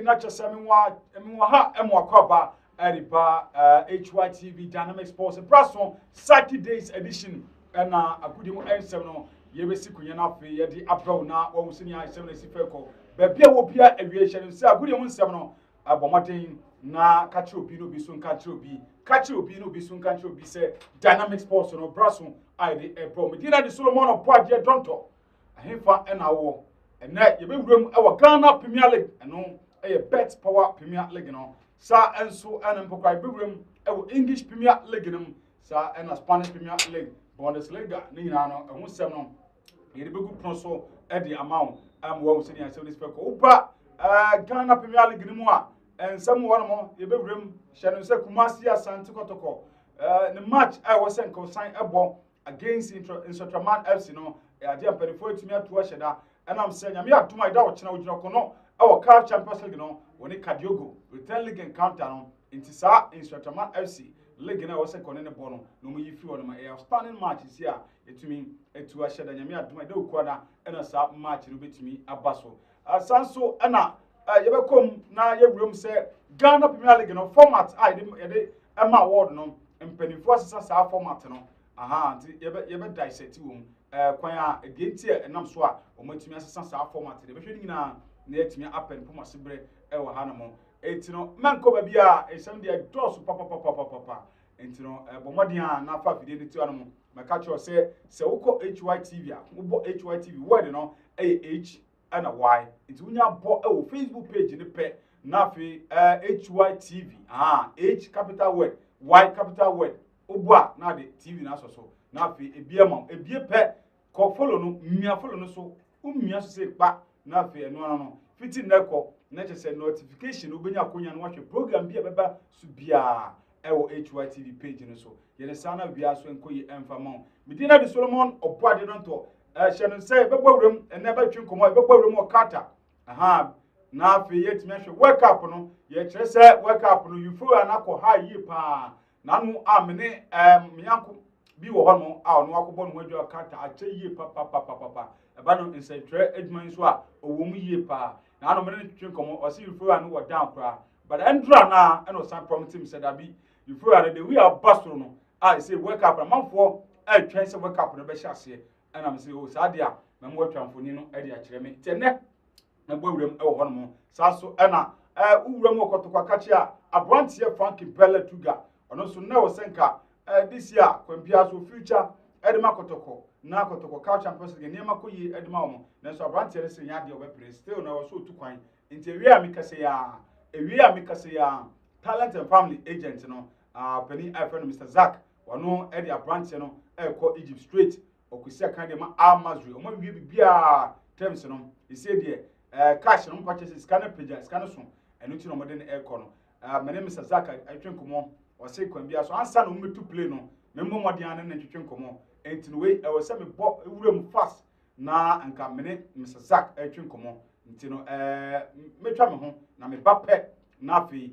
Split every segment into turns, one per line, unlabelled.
na chesame wa ha emwakwaba Eripa HYTV Dynamic Sports Brasso Saturdays edition na akudi mu ensem no yebesi kunya na afi ye di abraw na wo musini ensem na sifeko ba bia wo bia aviation nse akudi mu ensem no abomoten na kachi obi no bi so kachi obi no bi so kachi obi se Dynamic Sports no Brasso ide ebro medina di Solomon Oboade Donto ahemfa na wo ene yebewuram e wa Ghana Premier League eno e Bet Power Premier League no sa enso mpokwa bewuram e wo English Premier League no sa ena Spanish Premier League Bundesliga ni nyina no ehun sem no yede begu pon so e de amount wo seni a 70 speko upa Ghana Premier League ni mu a ensem wo no mo yebewuram hye no se Kumasi Asante Kotoko the match I was sent consign ebo against Insotraman FC no e ade ampanifo etumi ato ahyeda enam se nyame atoma ida wo kyena wo gyina kono e wo CAF Champions League no woni Kadiogo return league encounter no intisa Insotraman FC league na wo se kono ne bo no no mu yifi wo no ma e outstanding match isi a etumi etu ahyeda nyame atoma ida wo kwada ena sa match no betumi abaso asanso ena yebekom na yewuram se Ghana Premier League no format I de ema award no mpanifo asesa sa format no nti yebe dissect wom kwan a edientie enam so a omatumi asesa sa format de behwe nyina na yatumi apen poma sebre wo ha no mo enti no manko ba bia esem de dos papa enti no bomodin a na fa video ni ti ano mo maka cho se wukọ HYTV a wo HYTV word no H and Y enti unya bo wo Facebook page ni pe na fi HYTV H capital word Y capital word obua na de TV na so na fi ebie pe ko follow no mmia follow no so ummia so se pa na fi eno no fiti neko na chese notification obenya akonya no hwe program bia beba so bia ewo HYTV page no so yene sana bia so enkoyi emfama medina de Solomon Oboade Donto hye no se bebawuram ene ba twinkomo bebawuram okata na fi yetimi hwe wake up no ye kire se wake up no yufu anako ha yi pa nanu amene miyanko bi wo hono a ono akobọ no adwa kata ache yie papa eba no nsentre adman so a owom yie pa na no mene twinkomo o se yufu anu wo down kra but endra na eno san promise me said abi yufu anu de we are basro no I say wake up manfo twen se wake up no be hyase ena me say o sade a na mo atwamfoni no e de a kire me tene na bowuram e wo hono mo saso ena uwuram okotokwa kache a abrantie Frank Bella Tuga ono so na wo senka this year kwambia so future edema kotoko na kotoko CAF Champions League ne makoyi edema omo na so abrantie ne se nya de obepre still na wo so tukwan nti ewie amikase ya talent and family agent no pani friend Mr. Zack wono edi abrantie no ekọ Egypt straight okusia kan de ma Amazri omo wie bibia terms no ise de cash no purchase scanner page scanner so enu ti no mo de ekọ no mene Mr. Zack atwenkomo o say kwambia so ansa no metu play no memmo modian ne twetwenkomo enti no we e wo se me bo ewuram fast na anka mene Mr. Zack atwenkomo enti no metwa me ho na me bape na afi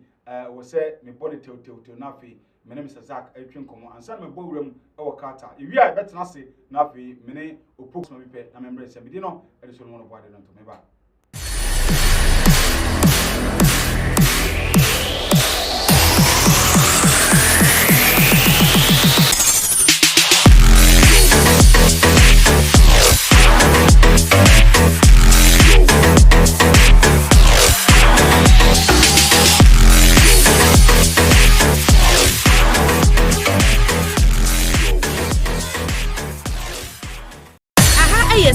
wo se me body tew na afi mene Mr. Zack atwenkomo ansa no me bo wuram e wo kata ewi a betena se na afi mene opox no bipe na membre se bidi no e de Solomon Oboade Donto me ba.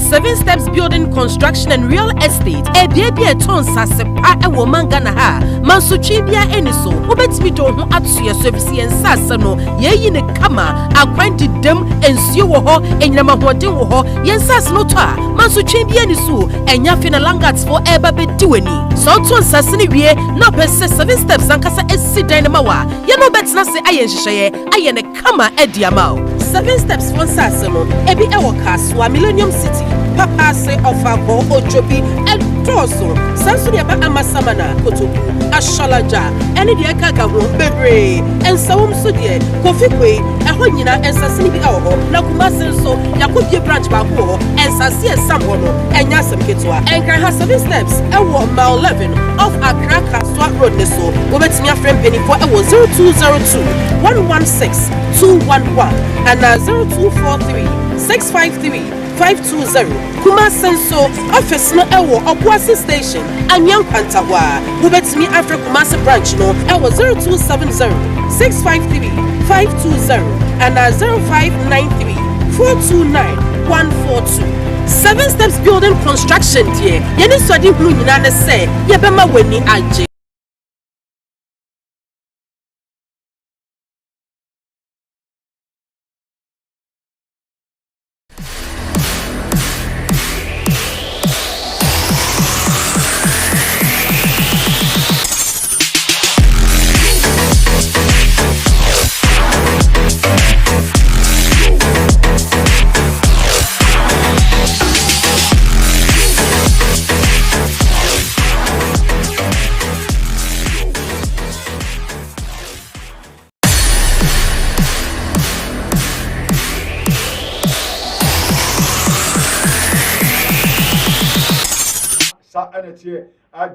Seven Steps Building Construction and Real Estate. Ebie ton sase pa ewo mangana ha. Mansuchi bia eniso. Obetimi do ho atoye service yen sase no. Yeyi ne kama akwanti dem ensio wo ho, enyama hoden wo ho. Yen sase no to a mansuchi bia eniso. Enya fina langats for eba be diweni. So ton sase ni wie na pese Seven Steps ankasa esi dan ma wa. Ye no betna se ayen hyehyeye, ayen ne kama ediama. Seven Steps for sase no. Ebi ewo Kaswa Millennium City. Papa se ofako ojobi edoso sansu de ba amasamana kotobu ashalaja eni de kaka ho bebre ensawum so de kofikwe ɛhɔ nyina ensase bi ɛwɔ hɔ na Kumasi nso yakobie branch baako wɔ hɔ ensase ɛsam hɔ no ɛnya asɛm ketewa ɛnkran ha 7 steps ɛwɔ mile 11 off Accra Kaswa Road ne so wobɛtumi afrɛ mpanimfoɔ ɛwɔ 0202 116 211 and 0243 653 520 Kumasi nso office no ɛwɔ Obuasi station Anyam Pantawa wobɛtumi afrɛ Kumasi branch no ɛwɔ 0270 653 520 and 0593 429 142 7 steps building construction deɛ yɛne sɔde hunu nyinaa ne sɛ yɛbɛma w'ani agye.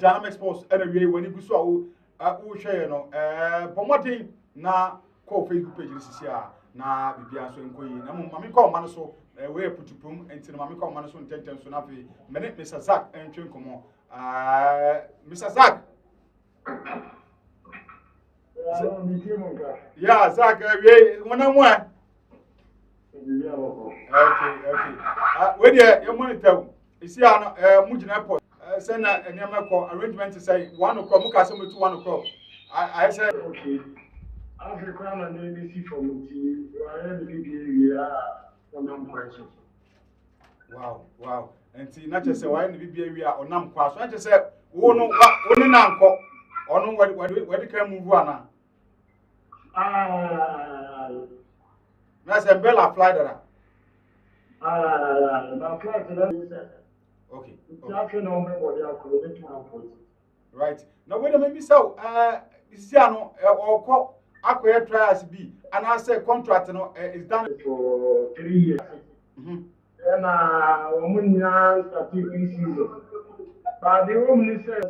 Dynamic Sports anyway when you go so who share no promoting na call Facebook page this year na bibia so enkoyi na mami call man so we putupum enti na mami call man so ntenten so na fe mene Mr. Zack entwen komo Mr. Zack yeah Zack we wona mo okay we dey you monitor isi ano mugina airport send a nyamako arrangement to say 1 o'clock muka say to 1 o'clock I said
okay Africa na ABC from the area onam question
wow enti na che say why na bibia wi a onam kwa so na che say wo no woni na nko ono wadi kan move ana na say Bella fly dara
na fly dara
okay. Right. Now wait a minute, so Siano or Aqua trials B and I say contract is done
for 3 years. And woman season. But the woman says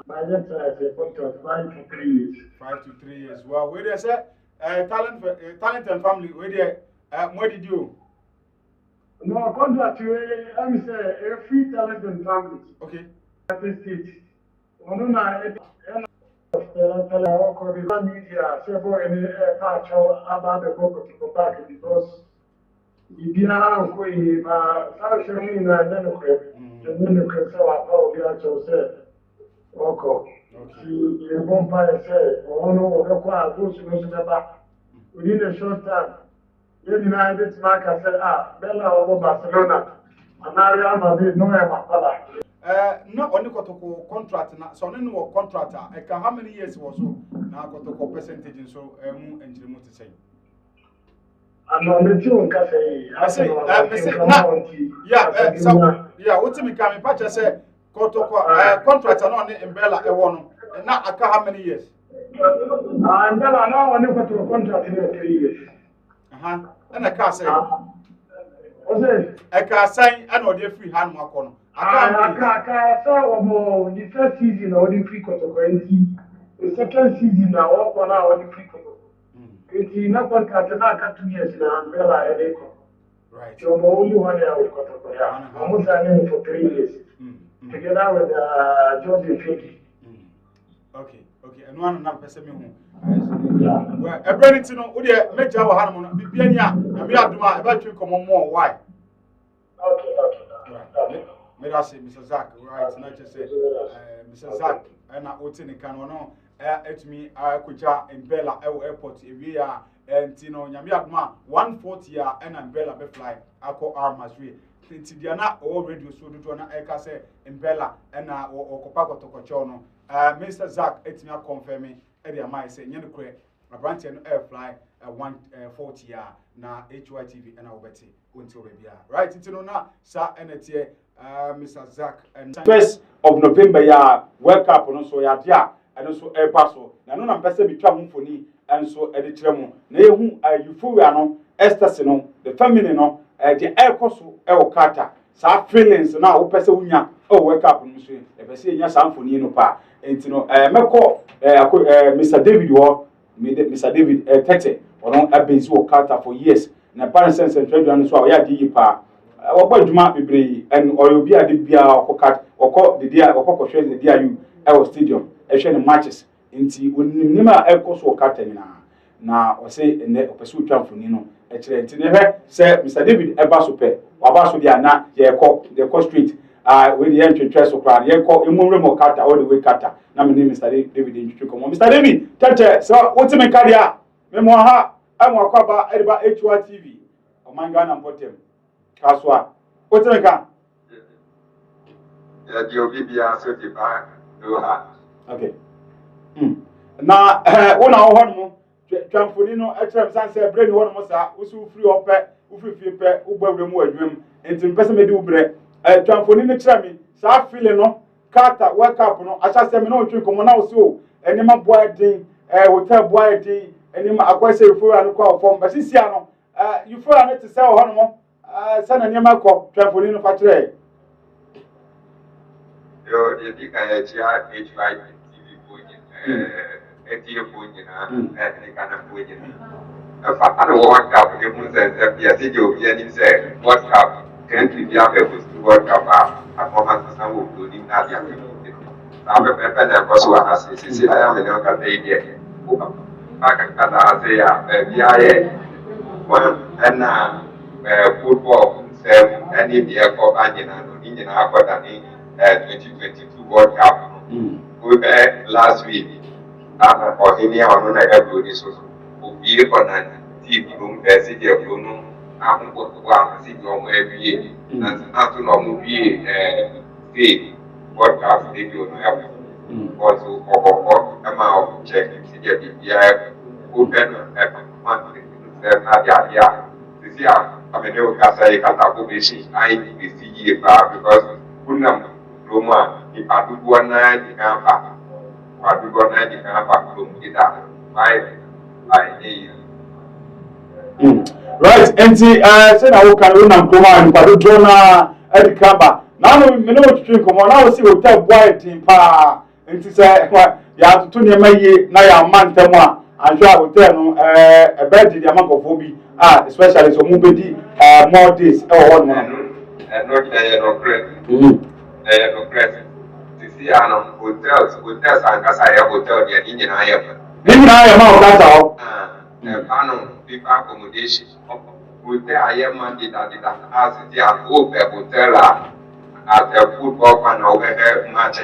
by that time contract 5 to 3 years.
5 to 3 years. Well, where they say talent and family, where they what did you?
No, contract I'm say a free talent and family.
Okay.
At the state. One na media several any patch about the book to back because if you are going social media and then probably actually said okay. You won't buy a say or no goes to within a short time. United Mark said, Bella over Barcelona, and now Real Madrid, no,
not only got contract, so no contractor. How many years was so now got a percentage and so and to say.
I'm on the tune,
I say, yeah, what's me coming? Patch, I said, contract on in Bella, a one, and not how many years?
And then I know when you got to a contract in 3 years.
And I can't say,
I
can't say, I know they're free hand mark on.
I can't say, the first season, or the free quarter, the second season, now, or the free quarter. It's not contract, and I got 2 years now, Bella and Echo.
Right.
So, only 1 year with quarter, almost for 3 years, together with George Fiki.
Okay, and one person me well, a brand no, would you make our Hanamon, Bibiania, and we are doing about you come more. Why?
Okay.
May I say, Mr. Zack, right? Not just say, Mr. Zack, and I would say, Canono, at me, I could in Bella Airport, we are, and Tino, Yamiakma, 140 year, and Bella Befly, I call Armas. They are not already so to an Eka in Bella and or Copaco Tocochono. Mr. Zack, it's me confirming. Eddie Amai say, Yenukre, a branch and air fly 140 year na HYTV and Alberti until baby. Right, it's no na, sir, and it's Mr. Zack and 1st of November, ya, welcome on so ya, ɛno so ɛba so na no na mpɛ sɛ metwa ho mfoni ɛnso ɛde kyerɛ mu na yɛhu euphoria no ecstasy no the feminine no de ɛrekɔ so ɛwɔ Qatar saa feelings na wopɛ sɛ wonya World Cup no so ɛpɛ sɛ yɛnya saa mfoni no pa enti no mɛkɔ Mr. David wɔ Mr. David Tete ɔno abɛnsi wɔ Qatar for years na parents and central no so a ɔyɛ ade yi pa wɔbɔ adwuma bebree ɛn ɔyɛ obi a de bia ɔkɔ de dia ɔkɔ kɔhwɛ de dia yu ɛwɔ stadium ɛhwɛ ne matches nti onim a ɛkɔ so wɔ Qatar nyinaa na ɔsɛ ɛnɛ ɔpɛ sɛ otwa mfoni no ɛkyerɛ nti ne hwɛ sɛ Mr. David ɛba so pɛ waba so de ana yɛkɔ street we the entry so crowd yɛkɔ emunre mo Qatar all the way Qatar na me name Mr. David ntwitwe komo Mr. David tete so woti me kadia me mo ha ɛmo akwaba ɛdeba HY TV ɔman Ghana mpotem kaswa woti me ka
ya di obi bia so di ba do ha
okay na wona wo hɔ no twamfoni no ɛkyerɛ msan sɛ brɛ ni hɔ no sa wo so free opɛ wo free pɛ wo gbawura mu adwam enti mpɛ sɛ me di wo brɛ twamfoni no kyerɛ me saa feeling no Qatar World Cup no ahyɛ sɛ me no twin komo na wo so enima boy din hotel boy din enima akwase euphoria no kwa form but sisia no euphoria no te sɛ hɔ no mo sɛ na nneɛma kɔ twamfoni no fa kyerɛ
yo ye di ka ya chia HY TV boy eti boy na e kana boy na fa ana World Cup ne mu sɛ bia se je obi ani sɛ World Cup country bia be host World Cup a performance san wo do ni na dia ke na be pe na ko so ana se aya me no ka dei die o ka na se ya bia ye one na football se any dia ko ba ni na no ni na akwada ni 2022 World Cup we last week na ko ni onu na ga do ni so o bi ko na team no be se dia ko no akwụkwọ si dị ọmụ ebie na atụ na ọmụ bie fee podcast radio no ya ọzọ ọkọkọ ema ọchek si dị bibia open mmadụ na-abịa sisi a amene okasa yi katako besi anyị besi yie paa because kunam roma ipadugo na dị n'afa kurom gida anyị
right enti say na wo kan wo nam kroma ni pado drona edikaba na no me no twin komo na wo si hotel boy tin pa enti say ya tutu ne maye na ya mantam a anhwe a hotel no bed di amakofo bi especially so mu bedi more days e ho no
no great sisi ano hotels ankasa ya hotel dia ni nyina ya
ma o kasa o
people accommodation. Hotel I am mandate that as the hotel at a football fan over match.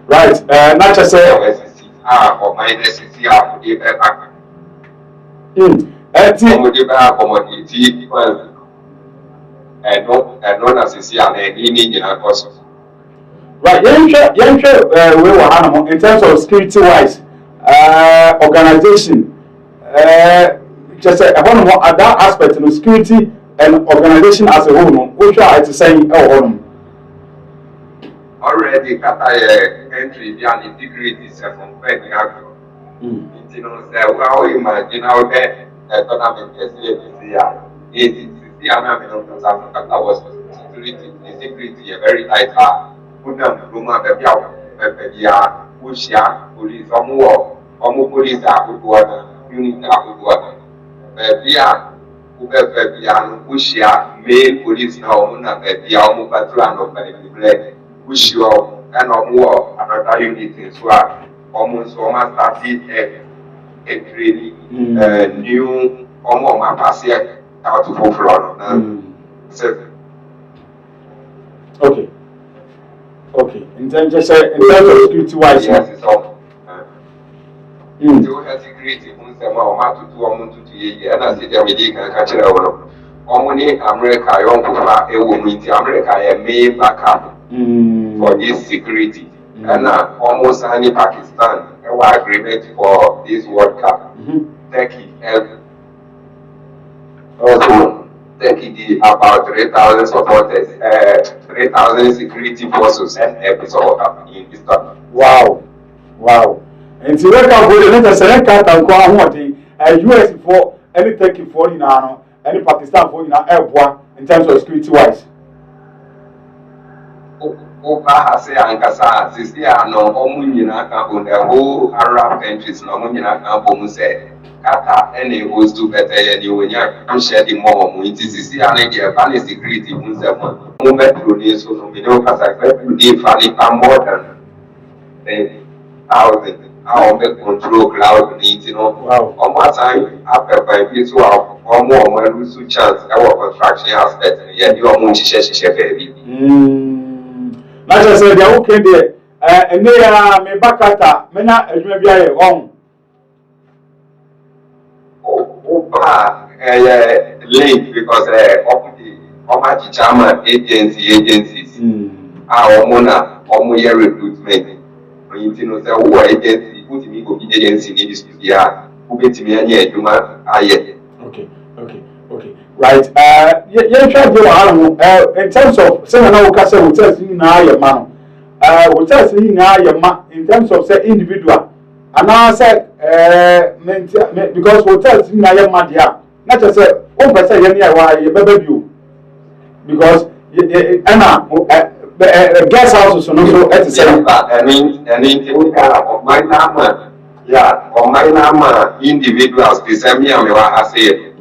Right, not just say
for my necessity I would give back. Accommodity because and not as you see an any in a cost.
Right, we were in terms of security wise. Organization just one more at that aspect of security and organization as a whole no which are to say
already Qatar entry the integrity from Fed you know say well imagine how the tournament is here Qatar was security a very tight put them Roma Ushia, police, or police water, unit water. Bia, Ubebia, Ushia, male police now, Bia, Mupatran of Black, Ushio, and more another unit as well. Almost almost started a training, new, almost my passier out to floor.
Okay. In terms of security wise,
yes, it's all. You have security. To do and I see them catch it. Only America, America, a main backup for this security. And almost any Pakistan, our agreement for this World Cup. Turkey also Turkey about 3,000 supporters. 3,000 security forces and episode in this time.
Wow. And the record for the next record can go on what US for any Turkey for any Pakistan for airborne in terms of security wise.
Oba say Ankasa, Sisia no Omunina Campo, the whole Arab countries no Munina Campo say Qatar any host to better and you when you share the more with Sisia and the Afghan security Munzama. Movement to this so we know Kasa the Fali more than 10,000. Our control cloud needs, you know.
Wow.
On what time after by people or more when we switch chance our construction aspect and yet you are more baby.
Like I said, they are okay there. And they are me backata, mena maybe I own.
Link because of chairman agencies our mona or more recruitment. You know, the whole agency, put me go agency in this year, who get me any human.
Okay. Right. In terms of Senator Casa hotels in your man, hotels in your in terms of say individual, and I said, because hotels in your man, not just say, oh, but say, why you baby, because Anna, guest houses are also at the same.
I mean, of my number, of my number, individuals, the same year, I say.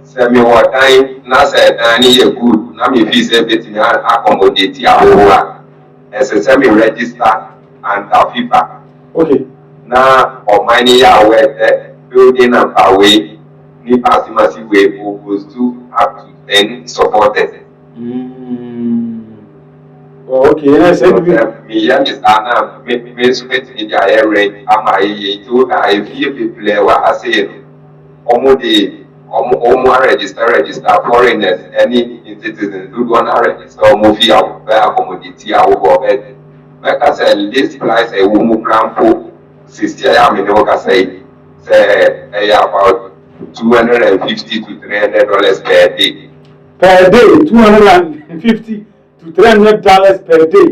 Semi what time na say any good na me fee say betting accommodate our as a semi register and FIFA.
Okay.
Now or many year where building and away ni massive way goes to up to 10 supporters.
Okay, and I said
me young is Anna me submit in the area am I to I feel people I say almost register foreigners, any citizens who want to register movie out by commodity out bed. Like I said, this price a woman crampo, sister, I mean, say about $250 to $300 per day.
Per day, $250 to $300 per day.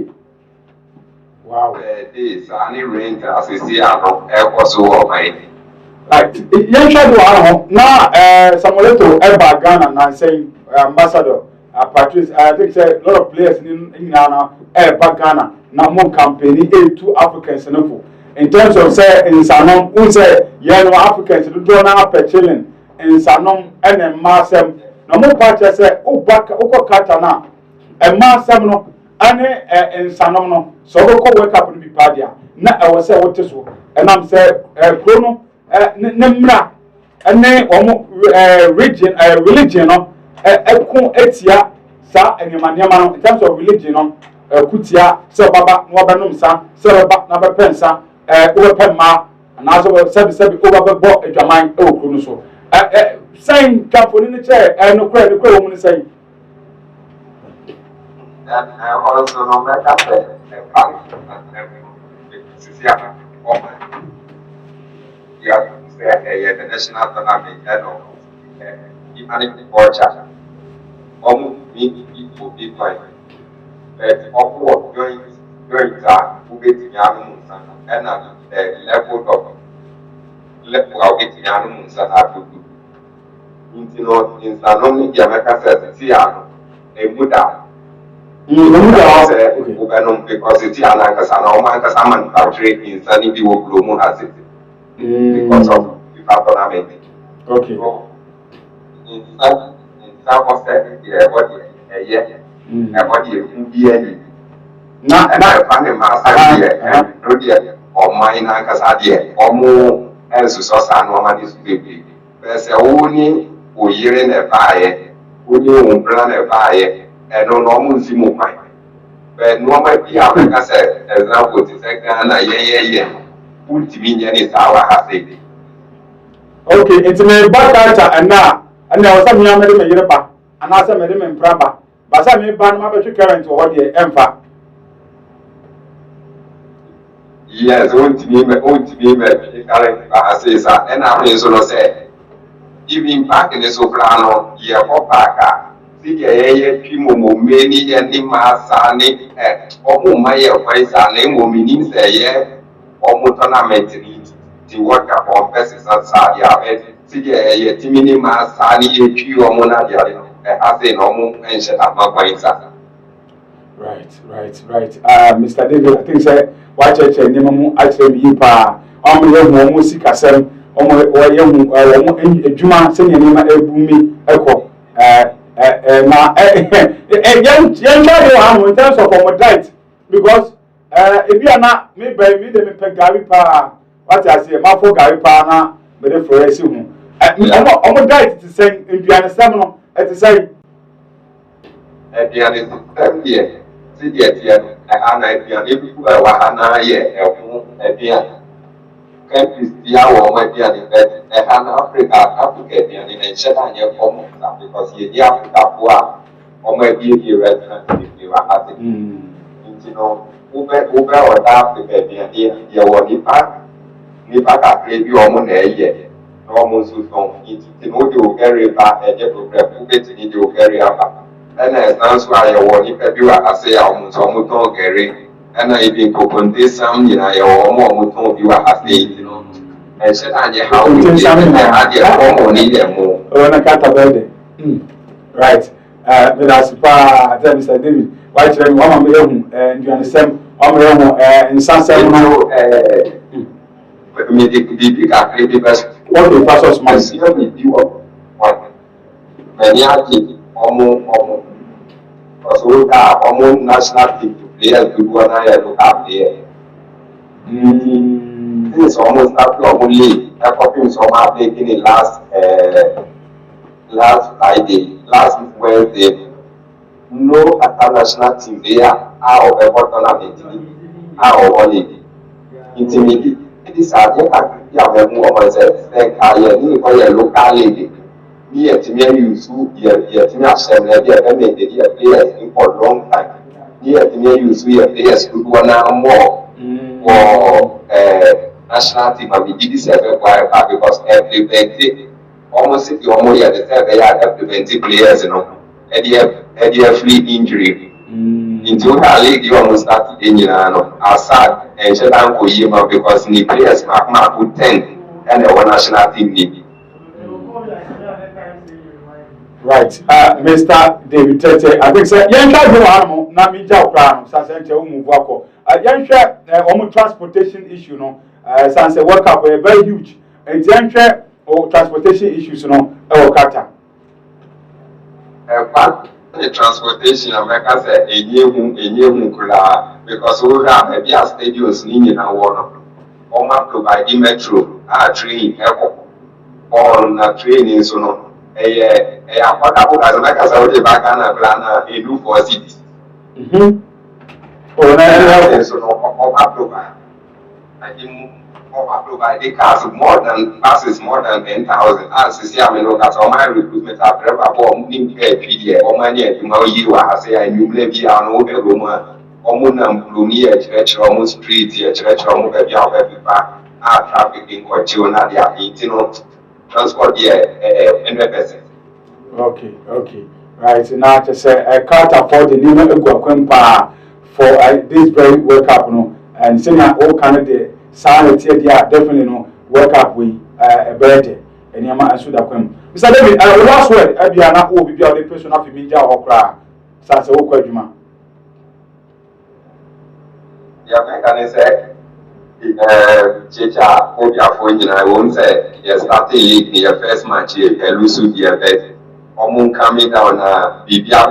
Wow.
Per day, so any rent as you see, I also my.
Right. Young child, now, Samuel Eba Ghana, and saying Ambassador Patrice, I think a lot of players in Ghana, Eba Ghana, now more company, 2 Africans in terms of say in Sanom, who say, young Africans, do not per chilling in Sanom and a massam. No more patches say, oh, back, Oko Katana, a massam no, and in Sanom, so we wake up and be padia. Now I was say what is and I'm say, Chrono. Nemra ene omo religion no ekun etia sa enyamanyama no in terms of religion no kutia se baba no obenum sa se baba na bepensa obepema na so sebi obabebo adwaman e okru no so saying kamfoni ni che no kra wo mu ni saying
that also no matter the national tournament head of humanity culture. People be fine. But of during that, who get in Yanumunsan and the level of getting Yanumunsan are to do. In Sanomi, Jamaica says, Tiano, a Buddha. Because it's Yanaka factory in Sunny Biwo has it. Because of the tournament.
Okay.
In some percent, everybody now, and I find a master or mine Casadia or more as Sosa normally baby. There's a only who year in a fire, who knew plan a fire, and no normal Zimu mine. But no, my Piaca said, as now put it again, Ultiminian is our happy.
Okay, it's a back and now, and there was some young men in Europa, and I said, Madame and Pramba, but some may ban my current to what the empire.
Yes, won't be current, I say, and I may sort of say, even back in the soprano, yeah, for Parker, See, people many and the Masani, or my voice are name will mean say, or tournament to work upon persons outside your see, Timini Masani, you or Monadia, as a normal mention of my voice.
Right. Mr. David, I think say watch it and Nimamu actually yipa. Omo music asem. Omo Juma senior name Ebumi Eko. Na young in terms of our diet because if you are not me by me the me gari pa what I say ma for gari pa na be the floresi hu. Omo diet to say if you understand no it is say
here. See the if Wahana ye countries the hour my dear Africa in China because ye Africa poor or my dear restaurant if you are at it. You know, Uber or Africa dear one Nipa create your money almost so it will carry back a different it will carry up. And that's why I want if you are say almost carry and I think open some you know more you are saying you know and said how we need them more.
Right. That's Mr. David. Why tell me one and you understand in some
me the actually best
what the pastor's man
see you what many are also national team players to go and look up there. This is almost not only a copy some are taking it last Friday, last Wednesday. No international team there are of a tournament are holiday. Intimidate. It is a local lady. Me a team use who team assembly players for a long time. Me a team use players to do one more for national team and we did this because every day almost if you are more the they are 20 players, you know, and you have free injury. Into her league you almost started in Assad and Shetan Koyima because the players mark with 10 and the one national team league.
Right, Mr. David Tete, I think say young animal, na me jaw plan, Sasente Umuvako. Young share transportation issue, no, Sanse World Cup very huge. And young share or transportation issues, no, Kata.
The transportation America said a year because we have a bia stadiums in our water. Oma provide metro, train, on a training so no. A affordable as America said back and plan a do for cities. So Oma provide. I think Oma provide the cars more than buses more than 10,000. As you see, I mean, look at all my recruitment are PDF or money and you are say I knew maybe I know the room or church almost street church almost trafficking or children they are eating transport here 100%.
Okay. Right, now to say I can't afford the name of for this very World Cup, no, and saying all Canada sound here definitely no World Cup we a better and Yama and Sudakum. Mr. David, last word, Abiana will be the person of media or cry. Sasa Okwajuma.
Yeah, I can say, Chicha, Obia Foyin, I won't say, yes, starting league, the first match here, Lusu, the bet, Omun coming down, Bibia,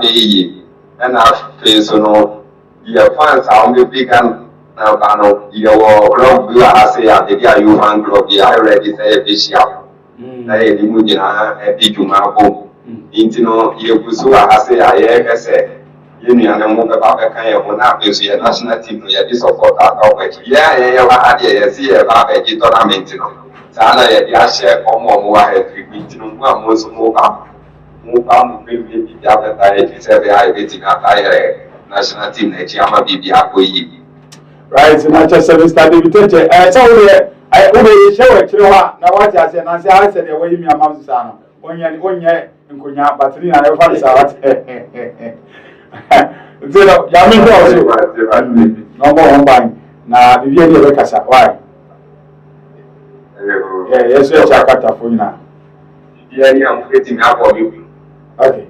and I face no, your fans are only big and now, your club, you are say, you fan club, I already say, this year. I Mujina, a big Jumabo, Intino, Yabusua, I say, Union and Mukabaka can have a national team, this support our yeah, I see a Baba tournament. Sana, ya share or more head, most Muba, will be the other I waiting at national team, Chama Bibi.
Right, so not just Mr. David Tete. I always show it to you. Now, what I said, I said, away me a mouse. When you're nkonya battery na e fa sa wat zero ya mi do so no mo ban na bibi e be kasa why yes yes akata fo nyina
bibi e am feti mi abo mi
okay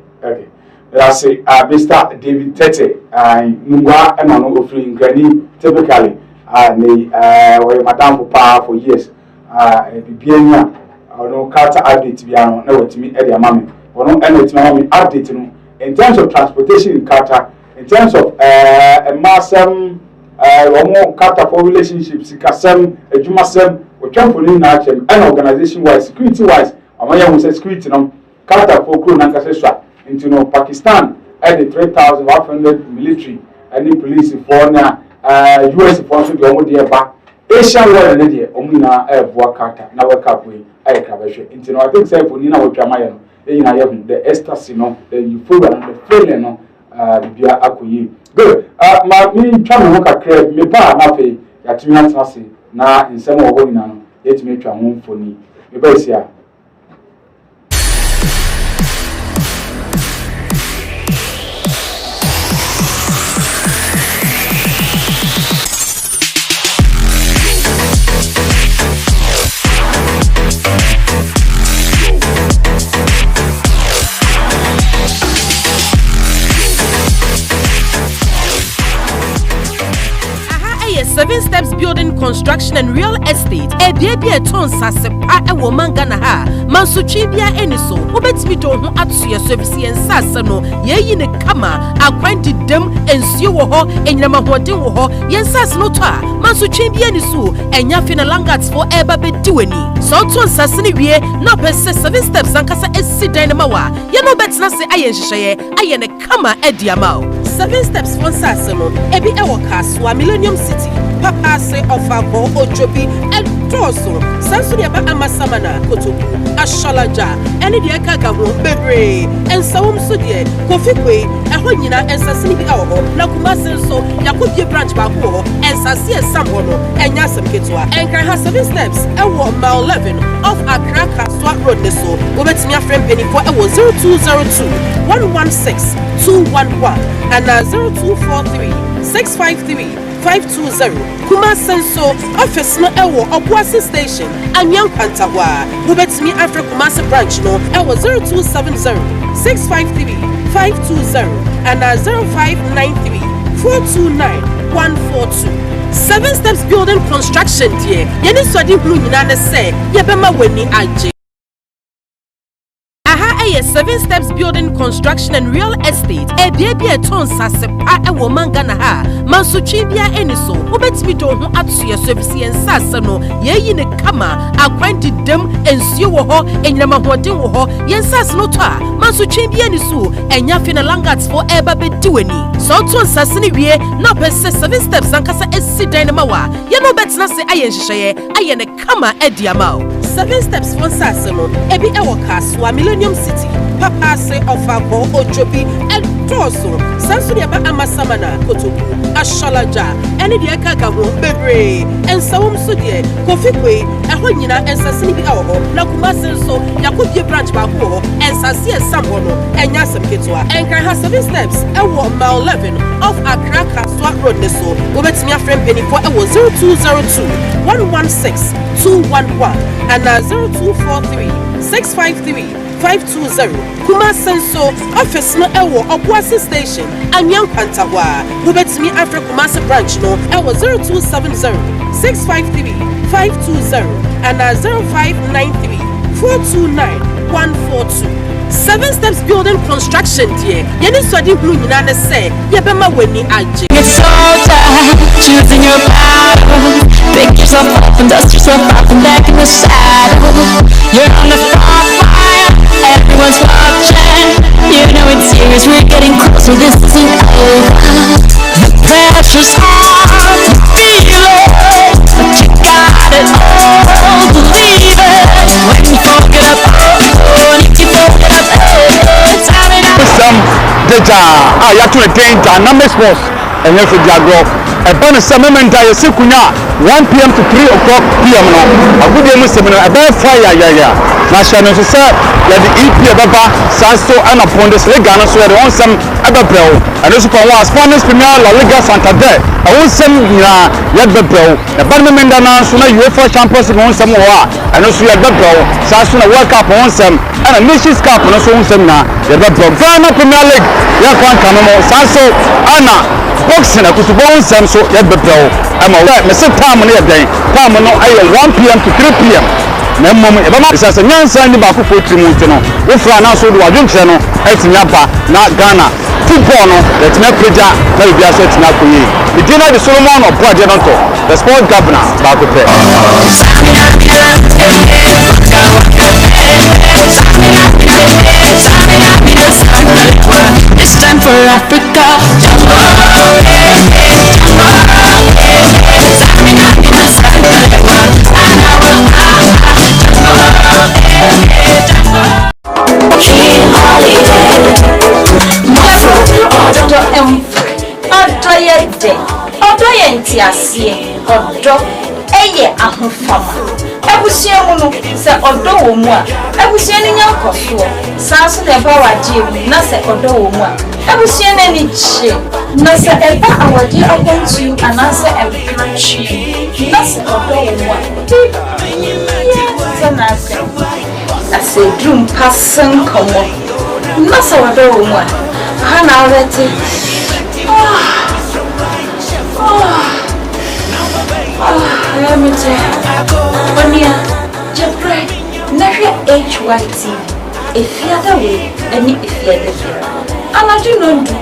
Mr. David Tete Nungwa and no offering granny typically we madam for years Bibiania or no Carter update biano no with me Eddie Mammy or no any update in terms of transportation in Carter, in terms of a massam more Carter for relationships, Kasem, a Jumasem, or trampoline and organization wise, security wise, Amaya was a security Carter for crew Nankasesha. Into Pakistan at the 3,500 military and the police for US sponsor the Omodia back Asian world and the Omina Vuakata now a couple I cabashe into I think say for Nina Wakamayano the ecstasy the euphoria and the feeling the Bia Akuyi. Good. My me trying to work a crab me pa mafe Yatimian Nasi na in some of Honano yet me try home for me. Mebesia.
Seven Steps Building Construction and Real Estate. Baby a ton sasepa e wo mangana ha. Mansuchi bia eniso. Obetimi do ho ato ye service en sasa no. Ye yi ne kama akwanti dem ensuo wo ho, enyama hoden wo ho. Ye sasa no to a. Mansuchi bia eniso. Enya fina langats for eba be diweni. So ton sasa ni wie na pese Seven Steps ankasa esi dan ma wa. Ye no betina se aye nhyehyeye, aye ne kama ediama. Seven Steps for sasa no. Ebi e wo Kaswa Millennium City. Papa say offer for Ojobi and Toso, Sansuria Amasamana, Kotobu, Ashalaja, and the Akakamu, Bebre, and Sawum Sudie, Kofikwe, and Honina, and Sassini Aho, Nakumasen so, Yakubi branch Baho, and Sassia Samono, and Yasam Kitwa, and Kara 7 Steps, and War Mile 11 of Accra Swat Road Neso, over to my friend Penny for 0202 116 211 and 0243 653 520 Kuma Senso office no ewo Obuasi station Anyang Pantawa Ubetimi Afro Kumasi branch no ewo 0270 653 520 and 0593 429 142 7 Steps Building Construction dear Yeni swadi hulu nyina se yebema weni aje 7 Steps Building Construction and Real Estate. Baby a ton sasepa e wo mangana ha. Mansuchi bia eniso. Obetimi do ho ato ye service en sasa no. Ye yi ne kama akwanti dem ensuo wo ho, enyama hoden wo ho. Ye sasa no to a. Mansuchi bia eniso. Enya fina langats for eba be diweni. So ton sasa ni wie na pese 7 Steps ankasa esi dan ma wa. Ye no betina se aye nhyehyeye, aye ne kama ediama. 7 Steps for sasa no. Ebi e wo Kaswa Millennium City. Papa say offer for Ojobi and Toso, Sansuria Amasamana, Kotobu, Ashalaja, and the Akakamu, Bebre, and Sawum Sudie, Kofikwe, and Honina, and Sassini Aho, Nakumasen so, Yakubi branch Baho, and Sassia Samono, and Yasam Kitwa, and Kara 7 Steps, and War Mile 11 of Accra Swat Road Neso, over to my friend Penny for 0202 116 211 and 0243 653 520 Kuma Senso office no ewo Obuasi station Anyang Pantawa Ubetimi Afro Kumasi branch no ewo 0270 653 520 and 0593 429 142 7 Steps Building Construction dear Yeni swadi hulu nyina ne se yebema weni aje.
It's so tired choosing your battle. Pick yourself up and dust yourself off and back in the saddle. You're on the front line, everyone's watching. You know it's serious, we're getting closer, this isn't over. The pressure's on, you feel it, but you got it all, believe it. When you fold it up, oh, and if you fold it up, it's time enough.
Some data, you have to attain dynamic sports. And you have to diagram. A bonus moment, I see 1 p.m. to 3 o'clock p.m. A good day, Mr. A bad fire, yeah. na hyɛ no nso sɛ yɛde EPA bɛba saa so ɛna Bundesliga no so yɛde wɔn nsɛm ɛbɛbrɛ wo ɛno nso kɔn wɔ Spanish Premier La Liga Santander ɛwɔ nsɛm nyinaa yɛde bɛbrɛ wo na Badminton na nso na UEFA Champions League wɔn nsɛm wɔ hɔ a ɛno nso yɛde bɛbrɛ wo saa so na World Cup wɔn nsɛm ɛna Nations Cup no so wɔn nsɛm nyinaa yɛde bɛbrɛ wo Ghana Premier League yɛkɔ nka no saa so ɛna boxing akutubɔ wɔn nsɛm so yɛde bɛbrɛ wo ɛma wo mɛsɛ time no yɛ dɛn time no ɛyɛ 1 PM to 3 PM na mmom ɛbɛma sɛ nyansa ni baako fo tiri mu nti no wofra na so do wadwenkyerɛ no ɛtumi aba na Ghana football no yɛtumi apagya na biribi aso ɛtumi akɔ yie ne din na de Solomon Ɔboadeɛ no ntɔ the sport governor baako pɛ
It's time for Africa.
Odo ye ntiasie odo eye ahofama ebusua mu no se odo wo mu a ebusua ni nyankoso sanso na eba waje mu na se odo wo mu a ebusua na ni chi na se eba awaje akontu anase ebutchi na se odo wo mu a na se drum passen komo na se odo wo mu a ha na already let me tell you, Bonia, Jeffrey, never HYT. If you are the way, and if you are the way, and I do not do,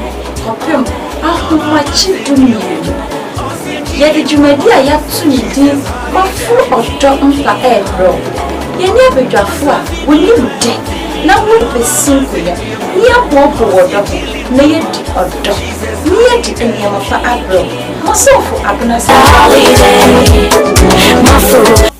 Opium, how much you do me. Yet did you my dear, you have to do, but full of dog for air, bro. You never got far when you did. Now, what be single, near walk or dog, near or dog, near the end of our bro. Myself, I'm not holiday, my food.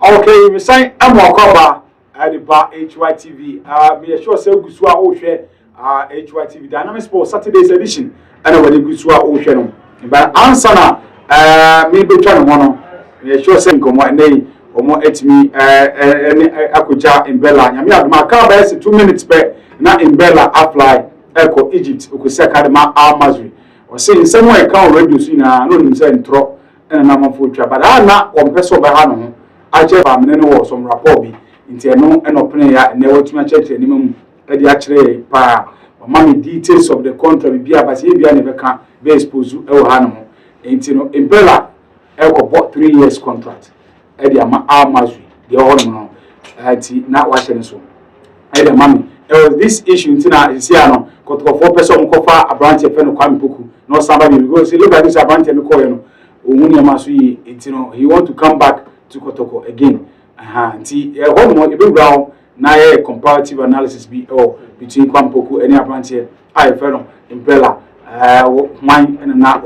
Okay, we say Amokoba at the bar HYTV. Me sure say Gusua Oshe HYTV Dynamic Sports Saturday's edition. And over the Gusua Oshe. But answer now, me be trying to one. Me sure say come what nay or more at me Akuja in Bella. Yami have my car by 2 minutes back. Not in Bella apply Echo Egypt. Ukusaka ma Almazri. Or saying somewhere can't reduce in a no himself throw and a number for trap. But I not one person by hand. I just have no some rapport be into no and opening ya never to my church minimum at the actually pa mommy details of the contract be but you never can be exposed to animal into no Impella Echo bought 3 years contract at the Amazwi the hormone at not watching so at the mommy this issue into now is here no got 4 person cover a branch of Feno Kwame Puku no somebody because look at this a branch and the coin he want to come back to Kotoko again. See, a hormone, a brown, na comparative analysis be between Kwampoku and Abrantia, I fell Impella, mine and na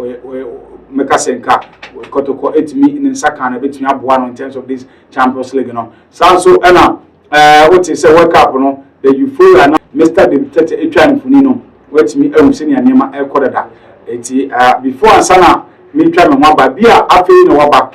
Mekasenka, Kotoko 8 me in Sakana between up one in terms of this Champions League. So, Anna, what is a work up, the euphoria, Mr. Dictator Ethan Funino, wait me, senior Nema El Corda. eti before ansana me twa me mo ba bia afei no waba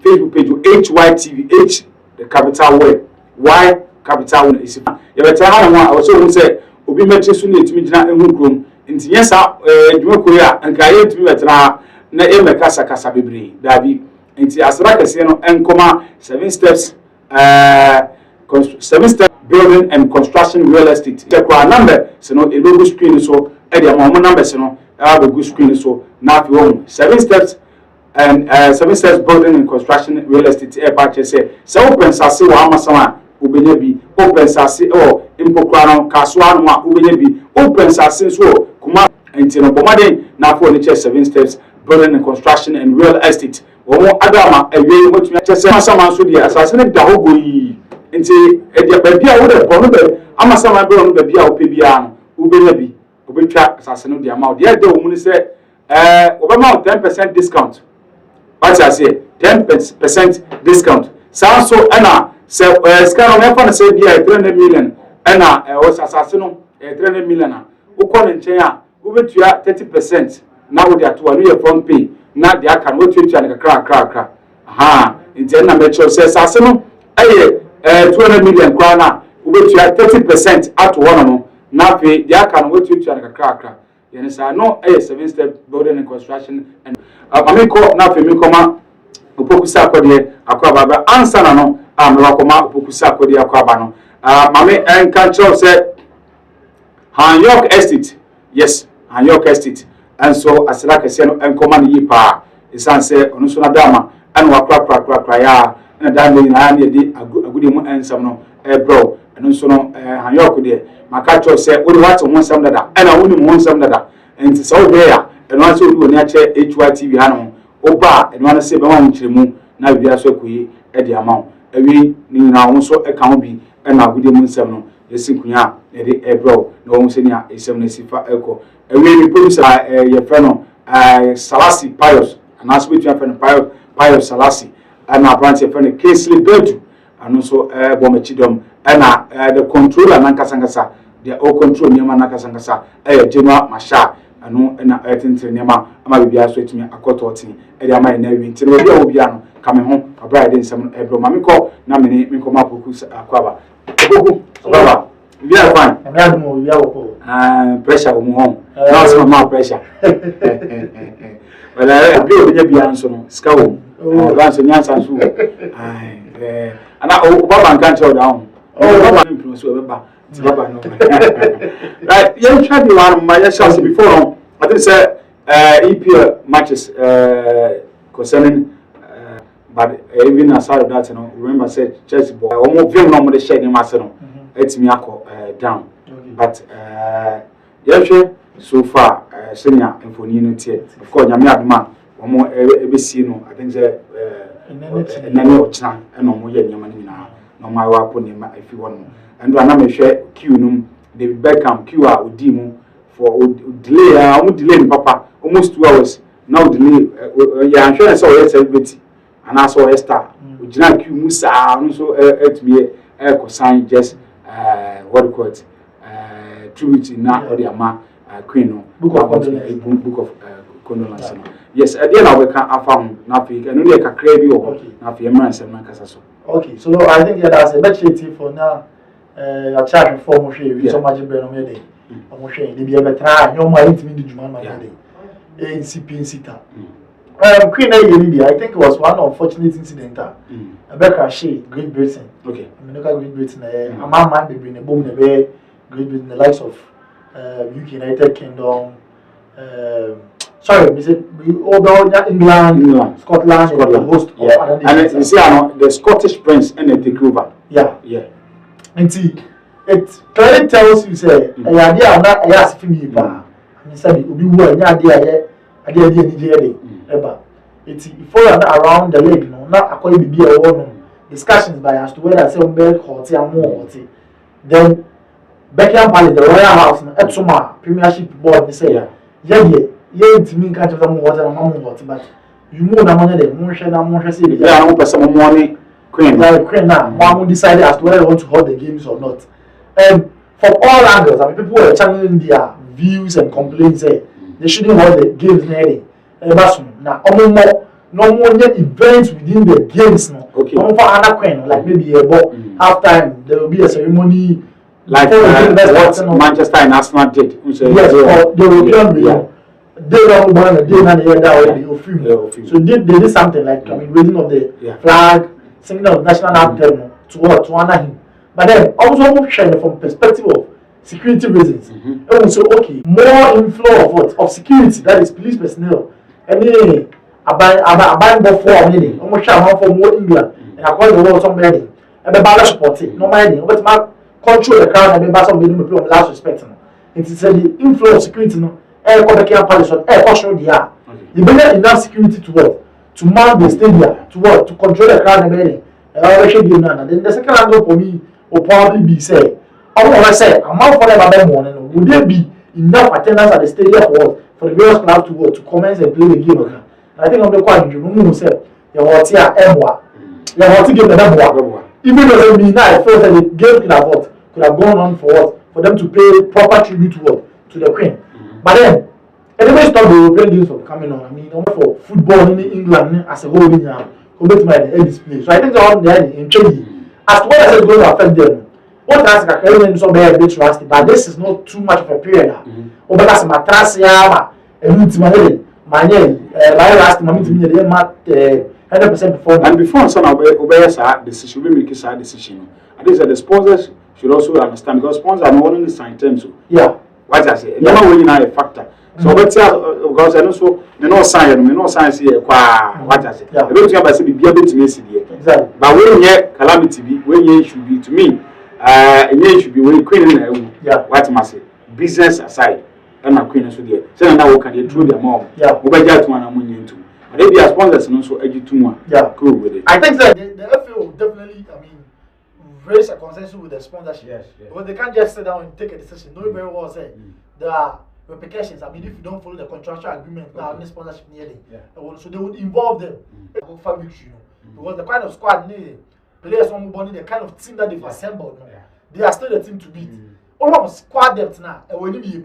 Facebook page HYTV H the capital word Y capital one is ya beta ha no a so hu say obi metre so na etimi gina ehun krom nti yesa dwuma koyi a nka ye etimi betena na e mekasa kasa bebre dabi nti asra kase no enkoma 7 steps 7 step building and construction real estate the number so no e logo screen so e dey mo number so no e be go screen so na fi home 7 steps and 7 steps building and construction real estate e ba che say open sase wa amasama obenya bi open sase impokra no kaswa no a obenya bi open sase so kuma enti no bomade na for ne che 7 steps building and construction and real estate wo adama ewe mo tumi che se amasama so dia asase ne da hogo yi enti e dia ba bia wo de bono be amasama be no ba bia wo pe bia no obenya bi obetwa asase no dia ma wo dia de wo mu ni se obama 10% discount. What I say, 10% discount. So, Anna, so, scan on F1 say, be 300 million. Anna, was assassin, 300 million. Who call in China, who went to 30%. Now they are to a new front pay. Now they can wait to a crack. Aha, in China, Metro says, assassin, 200 million krona, who went to 30% at one. Now they can wait to a crack. Yes, I know a 7-step building and construction and Mamiko na fe mi koma opokusa akode akwaba answer na no amwakoma opokusa akode akwaba no mame enka cho say Han York Estate yes Han York Estate and so asira kese no enkoma ni yipa isan say onu so na dama an wakra ya na dama ni na de agudi mu ensam no bro enu so no Han York de maka cho say woni wat ho nsam dada na woni mu nsam dada enti so be ya eno aso odi woni ache HYTV hanom oba eno ana se be ma nkyeremu na bia so akuyi e de ama awi ni nyina wo so e ka ho bi e na agudi mu nsam no yesinkunya e de ebro na wo se ni a esem na sifa eko awi ni producer ye fe no Salasi Pius ana so betu afa no Pius Salasi ana branch ye fe no Kesley Bedu anu so bomachidom ana the controller na nkasangasa the all control nyama na nkasangasa General Masha anu na etintre nyama ama bibia so etimi akototin e dia mai na wi ntire obi a obi ano kame ho abra de nsam ebro ma meko na meni meko ma poku akwaba poku baba bia fine na do mo bia wo pressure wo mo ho na so ma pressure wala bi obi bia nso no ska wo ba so nyansa so ana o baba nkan che o da ho o baba impro so baba ti baba no right you try the one my chance before I think say EPL matches concerning but even aside of that, you know, remember said Chelsea ball almost very normal the share them arsenal etimi akọ down but yeah so far senior infoni no tie of course nyame adoma omo ebesi no I think say nane ochina e no mo ye nyama ni na no ma wa po ni ma afi won and do na me hwe queue num David Beckham queue a odi mu for delay delay papa almost 2 hours now delay ya sure say we celebrity and also star ojina queue mu sa no so etime ko sign just what do you call it tribute na odiama queen no book of condolence yes at the end we can afam na fi no dey kakra bi o na fi emran sem na kasa so
okay so I think that's a better tip for now a charge for mo hwe we so much be no me dey mo hwe dey be better no more intimi di juma ma dey ACP sita queen I think it was one unfortunate incident Rebecca Shea Great Britain
okay
I mean Great Britain amama be bring a bomb the Great Britain the likes of UK United Kingdom sorry we said England Scotland the host
and you see the Scottish Prince and the take over
yeah and see it clearly tells you say idea na yes fi me ba I say obi wu anya idea ni je dey eba it before around the leg no na akoy bibi e wo no discussions by as to whether say Umber hot and more hot then Buckingham Palace the Royal House no etuma Premiership board say yeah ntimi nka che mo hot and mo hot but you know na money dey mo hwe say
yeah no person mo money queen
now, now decide as to whether they want to hold the games or not. from all angles. I mean, people were channeling their views and complaints. They shouldn't hold the games nearly. Now, no more events within the games. No, okay. No for another queen, like maybe about halftime there will be a ceremony.
Like what Manchester and Arsenal did.
Yes, or the European Union. They don't want to do that. So they did something like raising of the flag, singing of national anthem to honor him. But then also sharing from perspective of security reasons. And also okay, more inflow of security, that is police personnel. Any about before meaning, almost share for more England and across the world somebody. And the balance supporting, no minding, but my control the crowd and the bass of the people of last respect. It is the inflow of security. No, palace the you better enough security to what? To man the stadium, to what? To control the crowd and everything. And then the second angle for me will probably be say, I want to say, amount for them morning, would there be enough attendance at the stadium for the various clubs to commence and play the game? And I think I'm the quite you say, your what here, Emwa, your what game the Emwa. Even though it mean now, I felt that the game could have gone on for what? For them to pay proper tribute to what? To the Queen. But then, anyway, stop the European games from coming on. I mean, for football in England as a whole, compared to my display. So I think they're all there in changing. As to what I said is going to affect them. What I ask, I can't so bad, bit rusty, but this is not too much of a period. Over that's my trasia, and my name, my last moment to me, they might 100% before. And before some obeys our decision, we make a decision. And these are the sponsors should also understand because sponsors are not only sign terms. Yeah. What I say, no one will a factor. So, but because I also no science here. What I say, I don't think I say be able to miss it. Exactly. But when you calamity be, when you should be to me, you should be when queen in what must say, business aside, and my queen is there. So now we can through their mom. Yeah, we better to one among you too. But they be as sponsors and also edge too much. Yeah, cool with it. I think that the FA will definitely, raise a consensus with the sponsorship. Yes. Because they can't just sit down and take a decision. Knowing very well say there are repercussions. I mean, if you don't follow the contractual agreement now, any sponsorship nearly, so they would involve them. About 5 weeks, because the kind of squad players from Muboni, the kind of team that they've assembled, they are still the team to beat. Almost squad depth now, and when you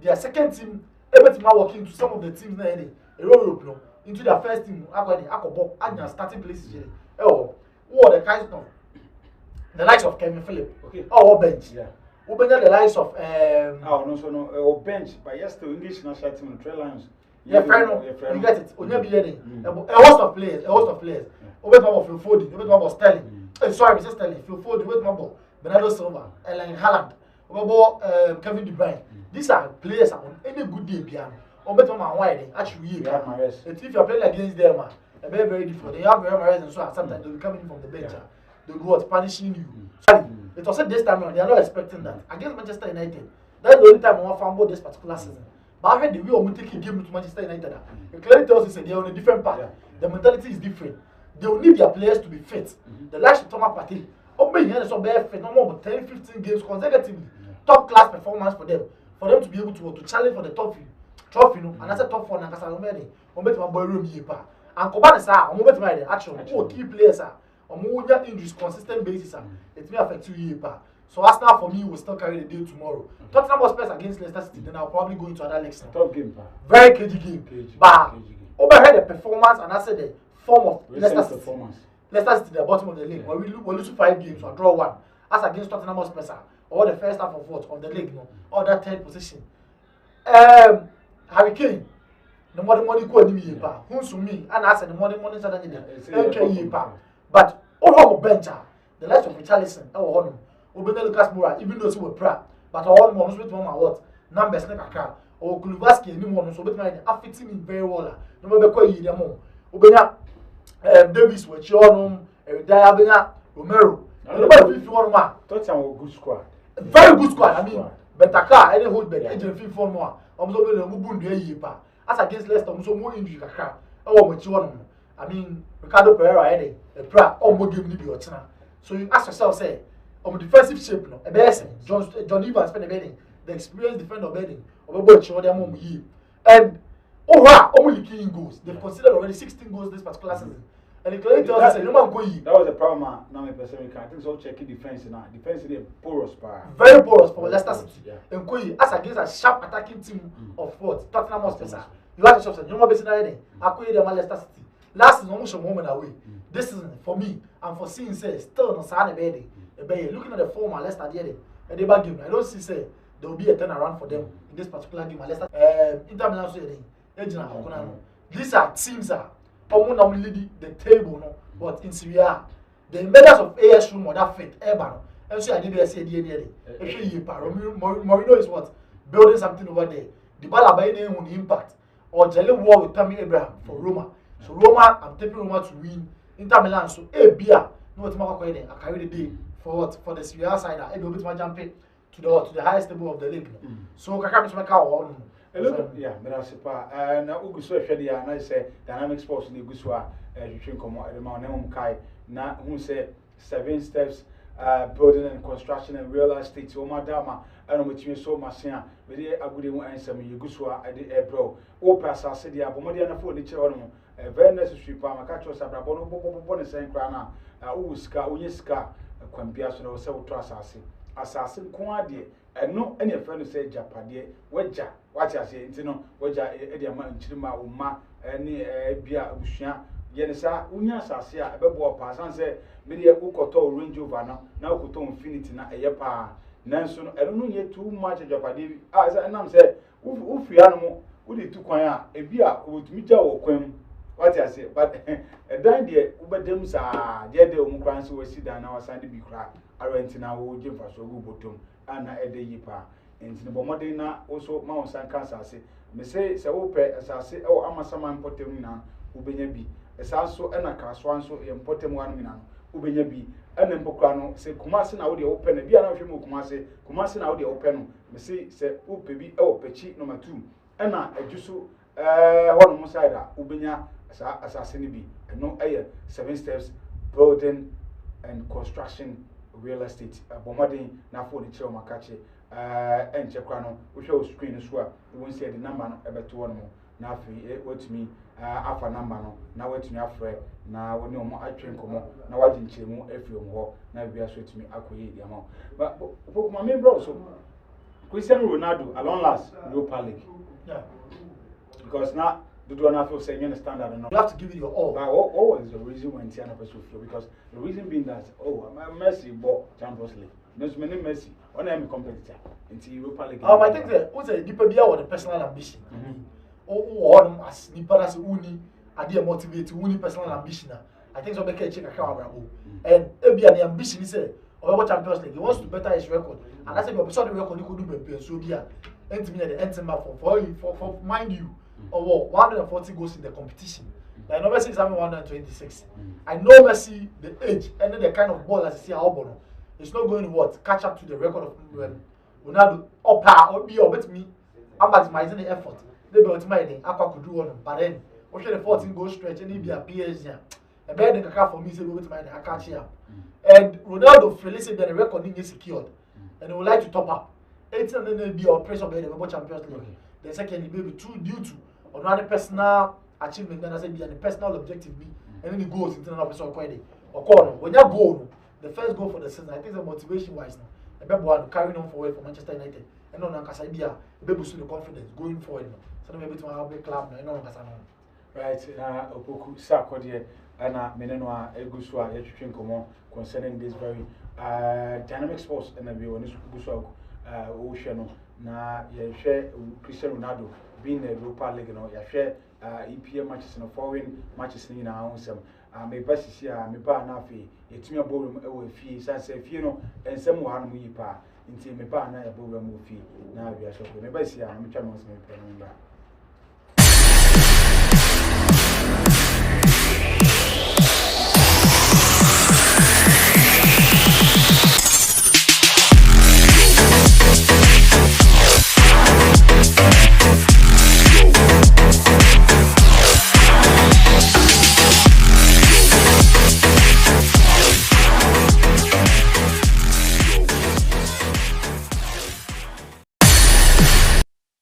their second team, every team are working to some of the teams now, into their first team, and starting places. The kinds of the likes of Kevin Phillips, okay. Or bench. Yeah. We bring the likes of no bench, but yes, to English national team, Trey Lions. Yeah, fair enough. You get it. We never hear a host of players. Over about Phil Foden, over about Sterling. Sorry, Mr. Sterling. Phil Foden, over about Bernardo Silva, Erling Haaland, over about Kevin De Bruyne. These are players on any good day piano. Over about why actually if you are playing against them, they're very different. They have Real Mahrez and so sometimes they'll be coming in from the bench. They go out punishing you. It was said this time around, they are not expecting that. Against Manchester United, that's the only time I want to fumble this particular season. But I heard the way I'm taking game to Manchester United. It clearly tells us that they are on a different path. The mentality is different. They will need their players to be fit. The likes of Thomas Partey, no more than 10-15 games consecutively. Top class performance for them to be able to challenge for the trophy, and that's a top 4 and Casalomeni. I'm betting my boy room here. And Kobanesa, I'm betting my actual key players are. Injuries consistent basis, it may affect 2 years. So Arsenal for me will still carry the day tomorrow. Tottenham Hotspur against Leicester City, then I'll probably go into another legs. Tough game, very cagey game. But overhead the performance and I said the form of Leicester City. Leicester City, the bottom of the league. We lose 5 games or draw 1. As against Tottenham Hotspur, or the first half of what of the league, or that 3rd position. Harry Kane, the money go in the who's to me, and I said the money suddenly. But all bench, the likes of Richarlison, Lucas Moura, even though he was proud, but all ones with what numbers or Kuluvaski, anyone, so with my affecting me very well. No matter what you do, Davis, which you Diabina, Romero. Nobody 51 Tottenham good squad. Very good squad. I mean, Bentaka, any hold back, agent 54 more. As against Leicester, so more injury. I mean, Ricardo Pereira, a pra, almost give me the Ochina. So you ask yourself, say, on defensive shape, a best John Evans spent a bedding, the experienced defender bedding, or about Chodam ye. And only killing goals. They've considered already 16 goals this particular season. And the clearly tells us,
that was the problem. Now, my person, I think so. Checking defense now. Defense is porous,
very porous for Leicester City. And Koyi, as against a sharp attacking team of what Tottenham Hotspur. You have to say, you know, basically, I Koyi the Leicester City. Last season, almost a moment away. This season, for me, and for seeing say still no sign looking at the form of Leicester there, and they back game. I don't see say there will be a turnaround for them in this particular game. Leicester, Inter Milan, so these are teams that normally lead the table, no, but in Syria, the members of AS room or that fit, Ebano, and so I did say Mourinho is what building something over there. The ball by name on impact or Jalen war with Tammy Abraham for Roma. So Roma, I'm taking Roma to win. Inter Milan, so no what I carry the day for what for the Syria side. I will be jumping to the highest level of the league. So I can't make out.
Yeah, but I say, now we go so shady. And I say Dynamic Sports in the Guswa, you think come out the Mount Kai. Now who say 7 steps, building and construction and real estate. So Madama, I know what you so much here. But they are good one answer me. You Guswa, I did a bro. Opas, I said, yeah, but more than a 4 children. Very necessary. I catch us about bonus and crana. Uska, Uyeska, Quampias, or several trust assassin Quadi. And no any friend say Japade, Wedja, what I say, Wedja, Eddie Man, Chima, Uma, any Bia Bushan, Yenisa, Unya Sasia, a bebo pass, and say, Media Ukoto, Range over now Koto Infinity, a yapa. Nanson, I don't know yet too much Japade. As I now said, Ufiano, would it took one a beer would meet our quem. What I say, but a dime dear, Uber Dems are dear the Umukrans who sit down our Sandy be crack, are renting our old gym for so good bottom, and a day yipa. And in the Bomodina also Mount San Casa, me say, so as I say, oh, I'm a saman potem now, Ubenabi, as also and a caswan so important 1 minute, Ubenabi, and then Bocano say, Kumasin out the open, a beer of Kumase, Kumasin out the open, me say, Upebi, oh, Pechi, number 2, and a jusu, one Musada, Ubenya. Assassin be and no air 7 steps building and construction real estate bombarding now for the chair makache and Jakrano we show screen as well. We won't say the number about 2 more now what me alpha number now what me afraid now when no more I train come on now I didn't change more if you more now we are sweet to me acquire the amount but my main bro so Cristiano Ronaldo along last Europa League because now the do not feel saying you understand that or not.
You have to give it your all.
But what is the reason when Tiana Pesu flow? Because the reason being that Messi bought Champions League. There's many Messi on a competitor into Europa League.
I think that what's a deeper beer or the personal ambition. Or as Niparas Uni, I did motivate Uni personal ambition. I think so. Make a check account and the ambition is a or Champions League. He wants to better his record. And I said, you saw the record you could do so here. The end for mind you. Or 140 goals in the competition. I know Messi is having 126. I know Messi, the age, and then the kind of ball as you see Albono. It's not going to catch up to the record of Ronaldo or be or bet me. I'm maximizing the effort. They be ultimately Aqua could do one, but then watch the 14 goal stretch and he be a PSG. A bad thing for me, say with my I catch here. And Ronaldo feels that the record is secured and he would like to top up. 18 and then be our praise of the Champions League. The second maybe 2 due to another personal achievement and I said the personal objective be and then the goals in another person quite or corner. When you goal, the first goal for the season, I think the motivation wise now. The people are carrying on forward for Manchester United. And no one can idea the confidence going forward. So maybe to have a club now, no one can
right now Opoku Sakodi and Menenoa Eguswa Yachunkomo concerning this very Dynamic Sports and the view on this Guswa Oceano. Na you share Cristiano Ronaldo being the Europa League, you share EPL matches and foreign matches in our own some. My best is here, my bar na fee, it's me a ballroom fee, since if you know, and someone we pa, until my bar na a ballroom fee. Now we are so my best here, I'm trying to remember.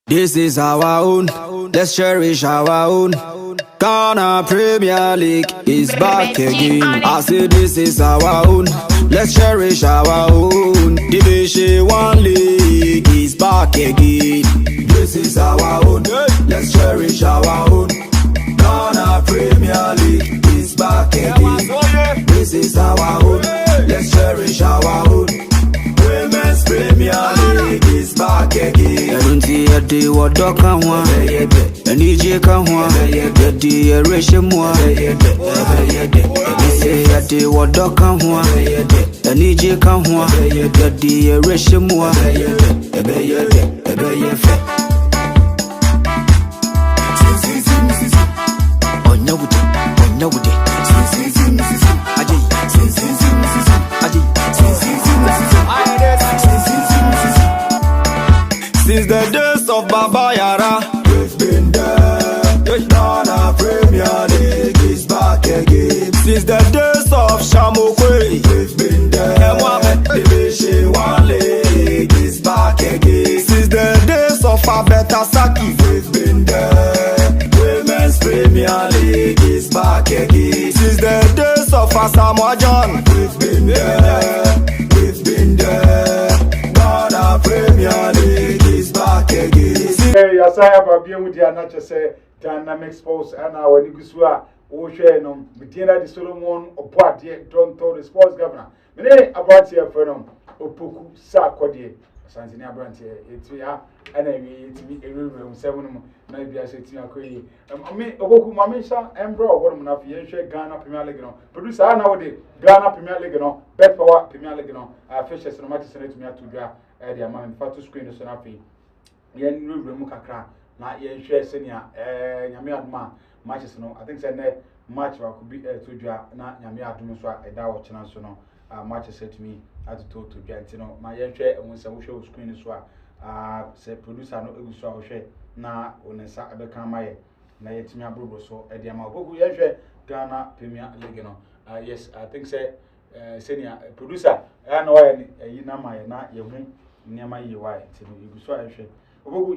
This is our own, let's cherish our own. Ghana Premier League is back again. I say this is our own. Let's cherish our own. Division 1 League is back again. This is our own. Let's cherish our own. Ghana Premier League is back again. This is our own. Let's cherish our own. Women's Premier League is back again. I don't see a day what dog can want. And EJ can want. The day a ration more. Say a day what dog can want. And EJ can want. The day a ration more. Since the days of Baba Yara, we've been there. Ghana Premier League is back again. Since the days of Shamokwe, we've been there. Division 1 League is back again. Since the days of Abeta Saki, we've been there. Women's Premier League is back again. Since the days of Asamoah John, we've been there. We've been there. Ghana Premier League is back again.
Hey, Asaya Babian with the Anacha say Dynamic Sports and our Nigusua, Oceanum, Medina de Solomon, or Poitier, don't tell the sports governor. Many about here for them, Opoku, Sarkodie, Santina Brantier, it's here, and I mean, it's me, a room, 7, maybe I say Tina. I mean, Oboku Mamisha, Embro, what I'm not here, Ghana Premier League, producer nowadays, Ghana Premier League, Bet Power Premier League, Fishes and Matches to me to draw the amount of to screen the Sonafi. Yen room kakra na yen share senior nyame aduma matches no I think say na match wa could be to dwa na nyame adum so a da wo chena so no matches set me at to dwa ntino ma yen share won say wo show screen so say producer no egu so wo share na onesa abeka maye na yetimi abrobo so e dia ma bogu yen share Ghana Premier League no yes I think say senior producer na wa yi na maye na yehu niam yi wa ntino egu so a share Obogu,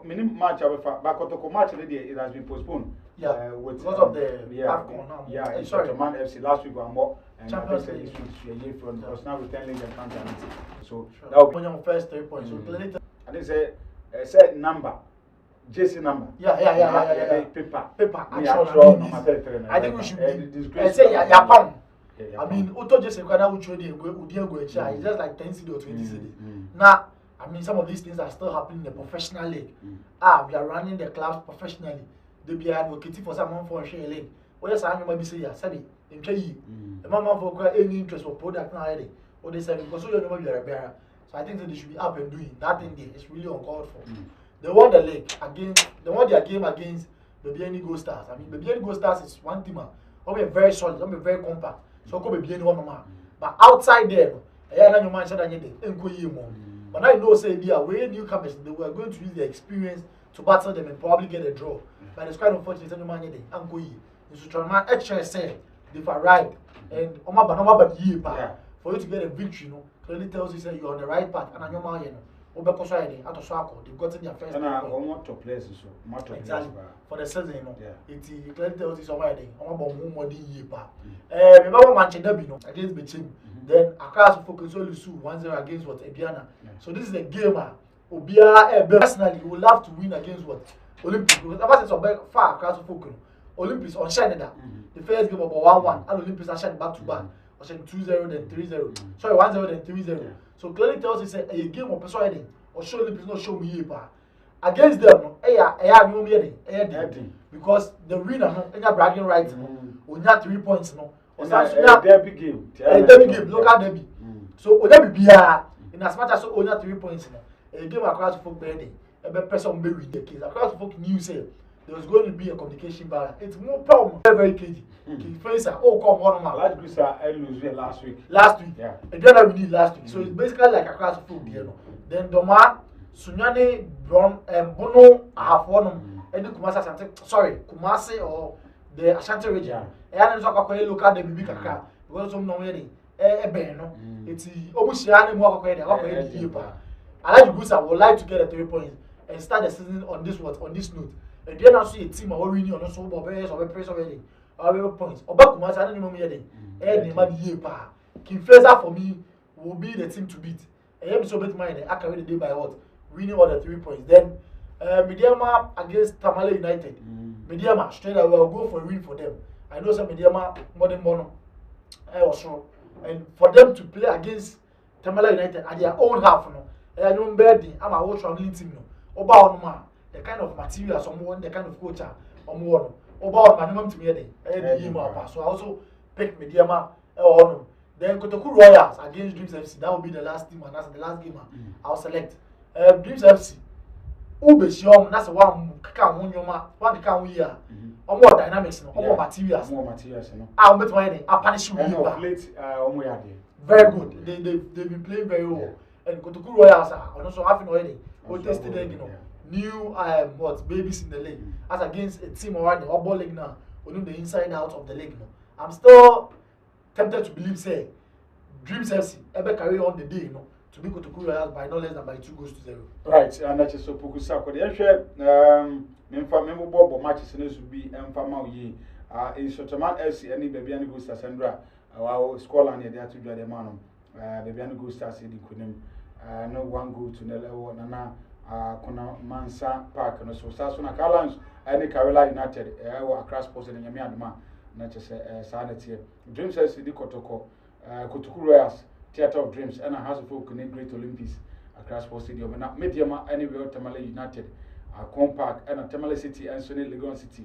minimum match Bakotoko match it has been postponed.
Yeah,
with,
because of the
AFCON. Yeah, it's German FC last week one more and Champions League from because now returning the country. So that will be
your first 3 points. So
I think say number. JC number.
Yeah.
Paper.
I think we should be say Japan. I mean, Auto JC Kwada will show the Udiago it's just like 10 CD or 20 CD. Now I mean, some of these things are still happening in the professional league. We are running the clubs professionally. They be advocating for someone for a share league. What is I might be saying? Sabi, in Kay, the mama for any interest for product now, or they say because you know you're a bearer. So I think that they should be up and doing that thing there. It's really uncalled for. They won the league against, they won their game against the BNI Go Stars. I mean, the BNI Go Stars is one team. They'll be very solid, they'll be very compact. So go be BNI one man. But outside there, I know your man said that you more. But I know, say, we newcomers, they were going to use their experience to battle them and probably get a draw. But it's quite unfortunate that no man did. Uncle Yi, you should try man extra say they've arrived and for you to get a victory, clearly tells you say you're on the right path. And I know my they've gotten their first. Exactly for the season, it clearly tells you somewhere they more remember Manchester against Beijing. Then Accra focus only 1-0 against what Ebiana. So this is a game. Obia personally you will have to win against what Olympics. Because ever since far Accra focus Olympics on Shanida. The first game about 1-1 and Olympics are shining back to back. Or 2-0 then 3-0. Sorry 1-0 then 3-0. So clearly tells you a game of persuading or show Olympics not show me against them. Because the winner no bragging rights we have 3 points no.
Derby game.
Local derby. So Odabi Bia, in as much as only 3 points, a game across folk bending, a person may win the case. Across folk news say there was going to be a communication barrier. It's more problem, very crazy. Friends are all come one of my
large groups are last week.
Yeah. Again, we need last week. So it's basically like across folk there. Then Doma, Sunyane, Bono, I have one, and Kumasi or the Ashanti region. And it's a local the big car because some no wedding. It's almost more I like Gusa would like to get a 3 points and start the season on this note. And then also a team or winning on so press already. Our points. Obakumas, I don't know me. Any man here, pa. Kinfesa for me will be the team to beat. I am so bet mine. I carry the day by what? Winning all the 3 points. Then Mediama against Tamale United. Mediama straight away will go for a win for them. I know some Mediama more than mono. Also, and for them to play against Tamale United at their own half, no. I don't bet I'm a whole traveling team, no. Oba the kind of material someone, the kind of coach, Oba minimum to me, so I also pick Mediama. Then Kotoku Royals against Dreams FC. That will be the last team, and that's the last game I'll select. Dreams FC. Ubesiom, that's the one can we are. Or more dynamics, or more materials. I'll bet my name. I'll punish you. Very good. They've been playing very well. And Kotoku Royals are also having already. We tested new babies in the league as against a team already or ball league now. We know the inside out of the league now. I'm still tempted to believe, say, Dreams FC ever carry on the day, to be Kotoku Royals by no less than by 2-0.
Right, and that's just so Pukusa. Member Bob matches in this would be Mfama Ye. In Sotaman FC, any Babian Gusta Sandra, our scholar near there to do the man. Babian Gusta said he couldn't. No one go to Nella Nana, Kona Mansa Park, and so Sasuna Carlans, any Carolina United, across posted in Yamiadma. Not just sanity. Dreams has the Kotoko, Kotoku Royals, Theatre of Dreams, and a house of folk in Great Olympics across Post Stadium. And Mediama, anywhere Tamale United, Compact, and Tamale City, and Sonny Legon City,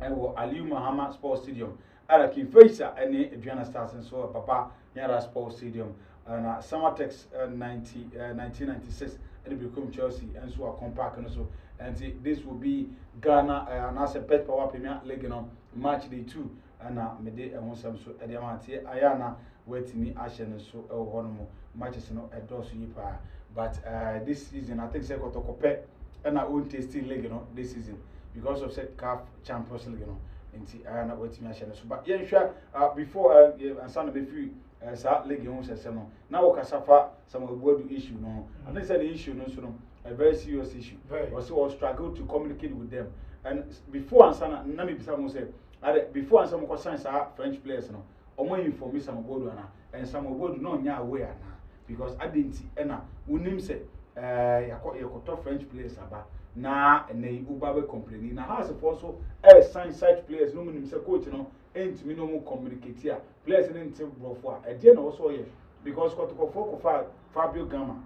and Aliu Mahama Sports Stadium, and a Kinfaisa, and Adriana Stars, and so Papa Yara Sports Stadium, and Summertex 1996, and it become Chelsea, and so a Compact, and so. And this will be Ghana and as a Pet Power Premier League on March day 2 and Mede and one some so Ediamati Ayana waiting me Ashen and so Honomo matches no a dosu yipa. But this season I think Seko Tokope and I won't taste league this season because of set CAF Champions League into Ayana waiting me Ashen so. But yeah, sure before and some of the free league on Sesamo. Now Kasafa some of the issue no. And they said the issue no so a very serious issue. Also, struggle to communicate with them. And before Ansana, Nami Bisamo said, before Ansama concerns are French players, no, or more inform some of Boduana, and some of Bodu no nya aware now. Because I didn't see, and Unim said, Yakoto French players about na and they Ubabe complaining. Now, has also sign such players, no one himself coach, ain't me no more communicate here. Players in Tim Brofoa, a gen also, yes, because Kotoko Fabio Gamma,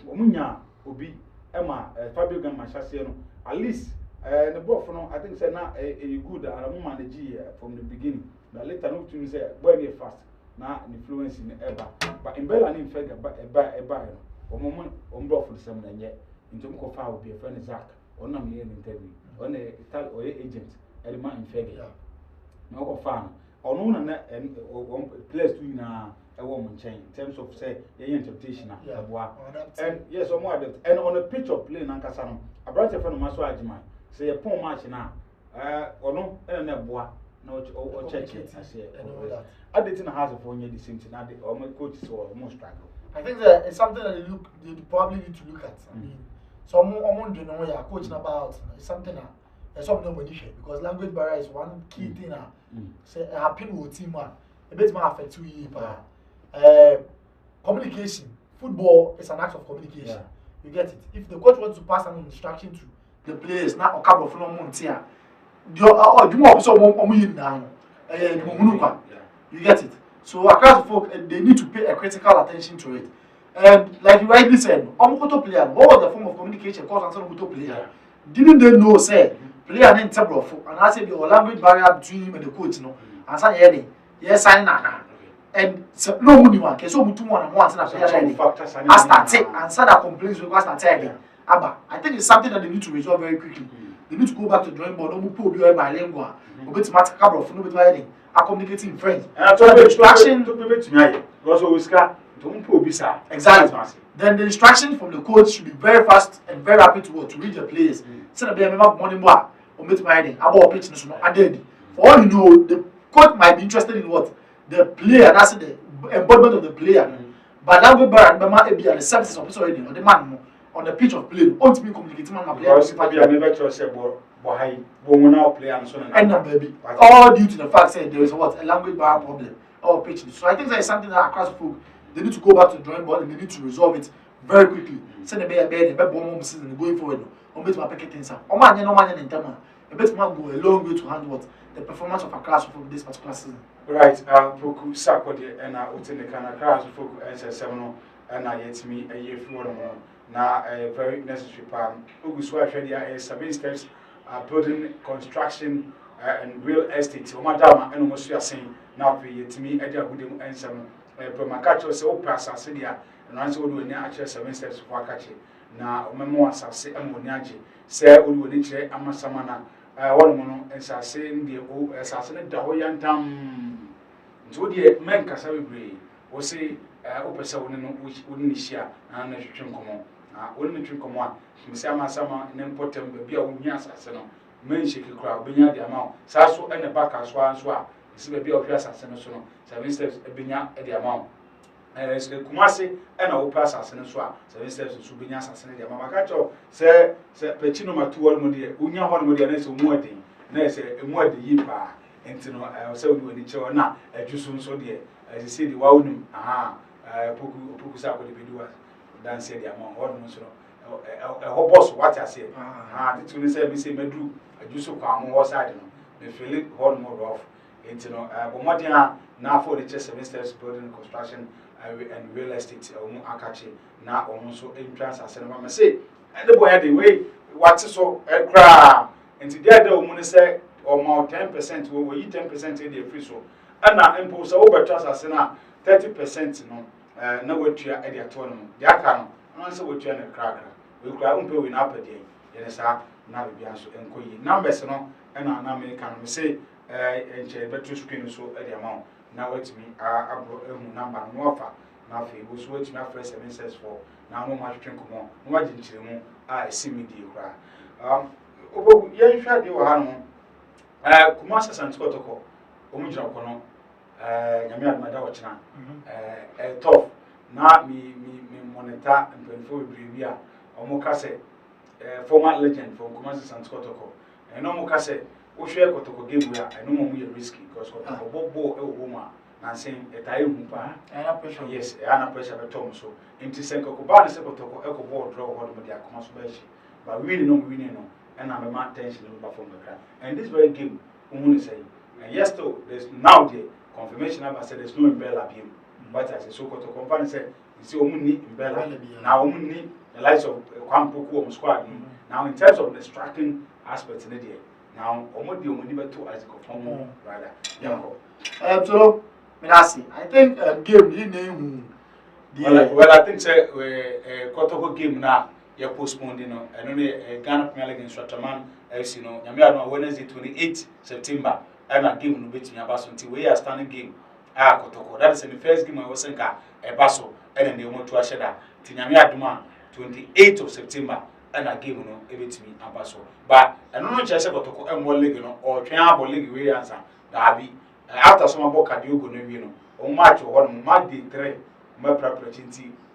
Omunya, Obi. Emma, Fabio Gamma Shassiano, at least the both I think say now a good and a manage from the beginning. But later no to say boy fast now influence in ever. But in Bella in figure a buy or moment on for the same yet. In Tomko Fire will be a friend Zach or no me interview on a Ital or agent at the man in figure. No fan or no and place to now. A woman change in terms of say interpretation and yes or more and on a pitch of playing Nankasano, a branch of Maso Ajima, say a poor match now, or no, and a bois, no, or check it. I say, I didn't have a phone yet, the same thing, or my coaches or most struggle.
I think that it's something that they probably need to look at. I mean, some you know, you're coaching about it's something that there's something nobody because language barrier is one key thing. Say, a happy with team, a bit more affect 2 years. Communication. Football is an act of communication. Yeah. You get it. If the coach wants to pass an instruction to the players, now a couple of months you get it. So across the folk, they need to pay a critical attention to it. And like you rightly said, player, what was the form of communication? Because player didn't they know say player didn't tell and I said the language barrier between him and the coach, and say yes, I know. And no one can so much more than once in a player. I started and said that complaints because I started. Abba, I think it's something that they need to resolve very quickly. They need to go back to drawing board. No more be bilingual. But it's matter of no better are communicating in French. And the instruction to me because we scar don't be sir. Exactly. Then the instruction from the coach should be very fast and very rapid to read the players. Instead of being morning more or meet my heading about pitch national. I did. For all you know, the coach might be interested in what the player, that's the embodiment of the player. But that way, Bama be the services officer already, or the man on the pitch of play, ultimately communicating with the player.
Because I never trust Why? When now play and so on.
And baby, all due to the fact that there is what a language barrier problem or pitch. So I think that is something that across folk they need to go back to the drawing board and they need to resolve it very quickly. Send a bear, season going forward. On bit my packet things up. On man, no man in time. A bit more go a long way to handle what the performance of a class for this particular season.
Right, Poku Sakode and Utinekana class folk as a seminal and I yet me a year for now a very necessary part. Uguswa 7 steps building, construction, and real estate. So, Madame, and almost you are saying now for you to me, Edia Hudim and some Promacacho, so pass Asidia, and answer would do actually 7 steps for Wakachi. Now, Memoir Sassi and Munyaji, say, Uduaniche, Amasamana, one mono, and Sassin, the old assassin, the Hoyan Tam. So, the men Casabi, or say, Opesa which wouldn't share, and I should come on. Only drink on one. Sama and then put them be a Unyas Assassin. Men shake a crowd, Binya the amount. Sasso and the back as well as well. This will be of your assassin. 7 steps, a Binya at the amount. And it's Kumasi and a pass assassin as well. 7 steps to Subinya assassin. The Mamacacho say, Pechino Matual Modia, Unya Hormodia, and so more thing. There's a more the Yipa. And to know, I was so doing each other now. As you soon so dear. As you see the Wowdum, Pukusa would be doers. Dan said the amount of a whole boss, what I said. The two say, Miss Medru, a juice of calm was I don't know. They feel it one more off. Into Bomadia now for the chess 7 steps building construction and real estate Akachi now also entrance as I say. And the boy had the way what's so a crowd. And today the woman say or more 10% will eat 10% in the free so. And now impose over trust as 30% no. No what you are at the tournament. The account, answer what you are in a cracker. We cry win up a day. Yes, I now be answered and coy numbers no, and our American we say, and better screen so at the amount. Now wait me, I brought a number no offer. Now he was waiting my first 7 cents for now no much drink more. No, I didn't tell you, I see me dear cry. You tried your hand. Kumasa San Scotto, Omija Kono. Yamia Mada Wachina, tough. Now me monitor and painful Brivia, or Mocase, former legend from Kumasi San Scotto. And no Mocase, Oshia Kotoko game where I know we are risky because Bobo Elwoma, and saying a Tayumpa, and pressure, yes, and pressure at Tomaso. Into Senko Kubana Sekotoko, Echo Ball, draw what with their Comasbashi. But we know, and I'm a man tension from the crowd. And this very game, Umuni say, and yes, though, there's now the confirmation about said there's no umbrella beam. But as a so-called company said, you see, Omuni umbrella. Now, Omuni, the lights of Kwampuku squad. Now, in terms of the striking aspects in the day, now, Omudi Omuni to as a component, rather.
So, Menasi, I think game the name.
Well, I think say Kotoko game now. You postponed, and only Ghana Premier League instructor as you know, Wednesday 28 September. And I give no bit me about until we are standing game. Kotoko. That is in the first game I was saying a basso, and then they want to share Tinyamia Duma 28th of September, and I give no a bit me a basso. But I don't know if I say Kotoko and one leg or Triable League we answer. Darby after some about Cadiogo Nevino or March or 1 March 3, my preparatory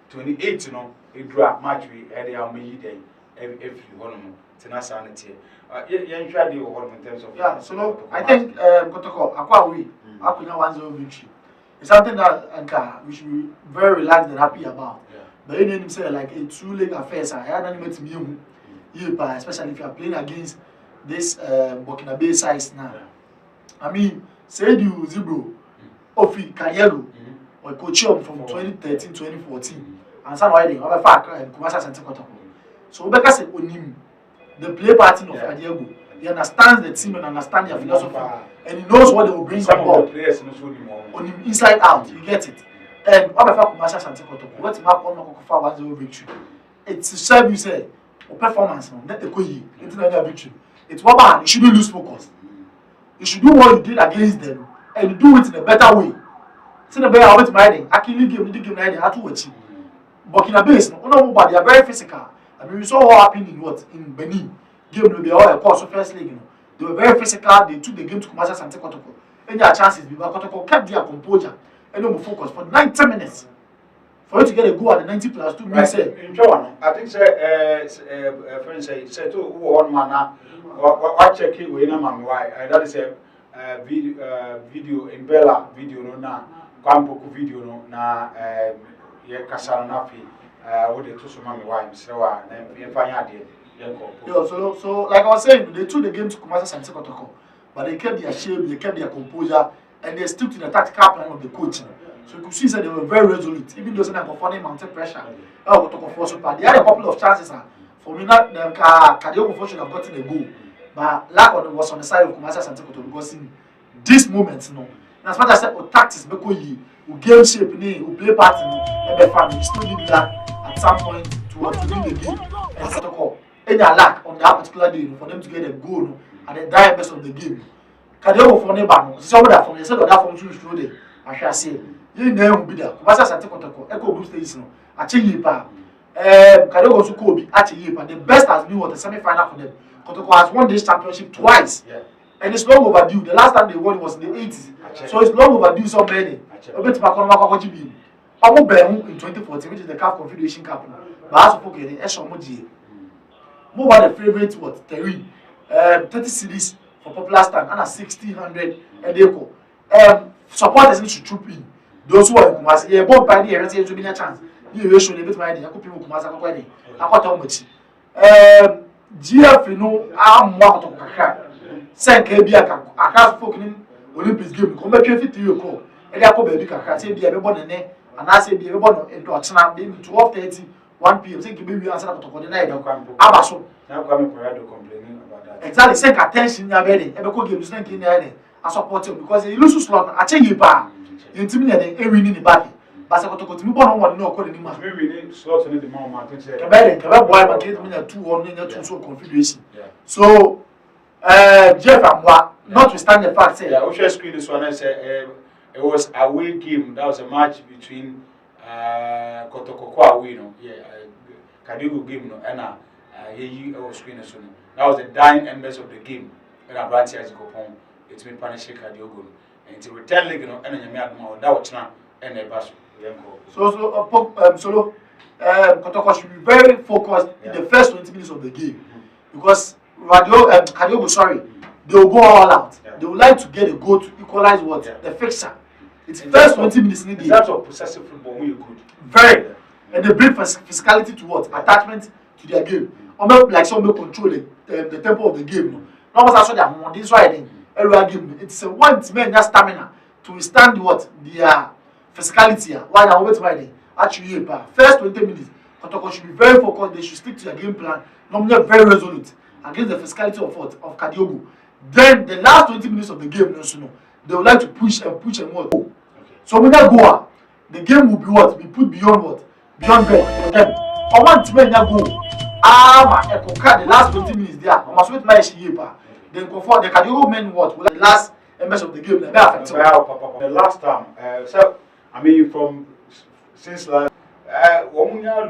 28, a draw match we had our May day if you want to know sanity. You try to work in terms of
yeah. So no, I think Kotoko Akwawi Akunya 1-0 victory. It's something that we should be very relaxed and happy about. Yeah. But you didn't say like a 2-leg affair. I had an to me, especially if you are playing against this Burkina Faso size now. Yeah. I mean, say you Zibro, Ofi Kanyelo, or Kochiom from 2013-2014, and some riding over fact and Kumasa Santa Kotoko. So Becca said Onim. The play party of Adiego, he understands the team and understands their philosophy, and he knows what they will bring on board. On him inside out, you get it. And what if I come back and take what mark on Kokofa 1-0 victory? It's to serve you say, or performance, not the Koyi, it's not a victory. It's what bad, you shouldn't lose focus. You should do what you did against them, and you do it in a better way. It's in a better way to riding. I can give them riding, I do it. Burkina Faso, they are very physical. I mean, we saw what happened in Benin. Game will be all a course of first league. They were very physical. They took the game to Kumasi and Kotoko. Any chances, because Kotoko kept their composure and they were focused for 90 minutes. for you to get a goal at the 90+2 means
I think friends say to one man what check it we na why that is a video in Bella video no na kwampoku video no na ye kasara na fi wo de to so mami why so wa na ye fanya ade ye ko
so like I was saying, they took the game to Kumasi Asante Kotoko, but they kept their shape, they kept their composure, and they stuck to the tactical plan of the coach. So you could see that they were very resolute, even though they were performing mountain pressure. They had a couple of chances. For me, not Kadiogo should have gotten a goal, but lack was on the side of Kumasi Asante Kotoko because in this moment, as much as I said, tactics, because you game shape, you play part in the family, you still need that at some point to win the game. And Kotoko, any lack on that particular day for them to get a goal at the dire best of the game. Kadiogo for neighbor, somebody from the side of that from through there, I shall say. You know, be there. Kumasi Asante Kotoko, Echo Blue States, actually, Kadiogo Sukobi, actually, the best has been what the semi-final for them. Kotoko has won this championship twice, and it's long overdue. The last time they won was in the 80s, so it's long overdue. So many. A bit in 2014, which is the CAF Confederation Cup. But as for getting Eshomoji, more about the favorite what 30 series for popular stand and a 1600 and echo. Supporters need to troop in. Those who are in Kumasi, yeah, both by the area to be a chance. You should have bit my idea. I could people Kumasi. I got how much. GF, you know, I'm one to Kaka. Send KB, I can't spoken Olympics game. Come back 50 years ago. And I could be Kaka, say, be everyone in there, and I say, be everyone in Dotchana, maybe 12:30, 1 p.m. Say, give me answer to the night. Abaso. Now coming complaining about that. Exactly, send attention, you're ready. Every could give you something there. I support him because he loses slot. I change you back. Intimidating every in the back. But I got to move on. No, calling him. Maybe slots in the moment. Boy, but get me a 2 so configuration. So, Jeff and what, notwithstanding the fact, say, I will screen this one. I say it was a away game. That was a match between Kotoko away, Kadiogo game, and was screen this one. That was the dying embers of the game. And I brought here go home. It's been punishing Kadiogo. And to return leg, and then you have more that was now and a bash. Solo, Kotoko should be very focused in the first 20 minutes of the game because Kadiogo, sorry, they will go all out. They would like to get a goal to equalize what the fixture. It's first 20 minutes in the game. In terms of possessive football, we are good. Very, and they bring physicality to what attachment to their game. Almost like some control the tempo of the game. No one saw that on this riding. It's a one man that stamina to withstand what their physicality. Why they always riding? Actually, first 20 minutes, Kotoko should be very focused. They should stick to their game plan. Normally, very resolute against the physicality of Kadiogo. Then the last 20 minutes of the game, they would like to push and what. So when they go, the game will be what? Be put beyond what? Beyond bet for them. I want to make that go. The last 20 minutes there. I must wait my year. Then confront the Kadiogo men what? The last MS of the game. The last time, so I mean from since last,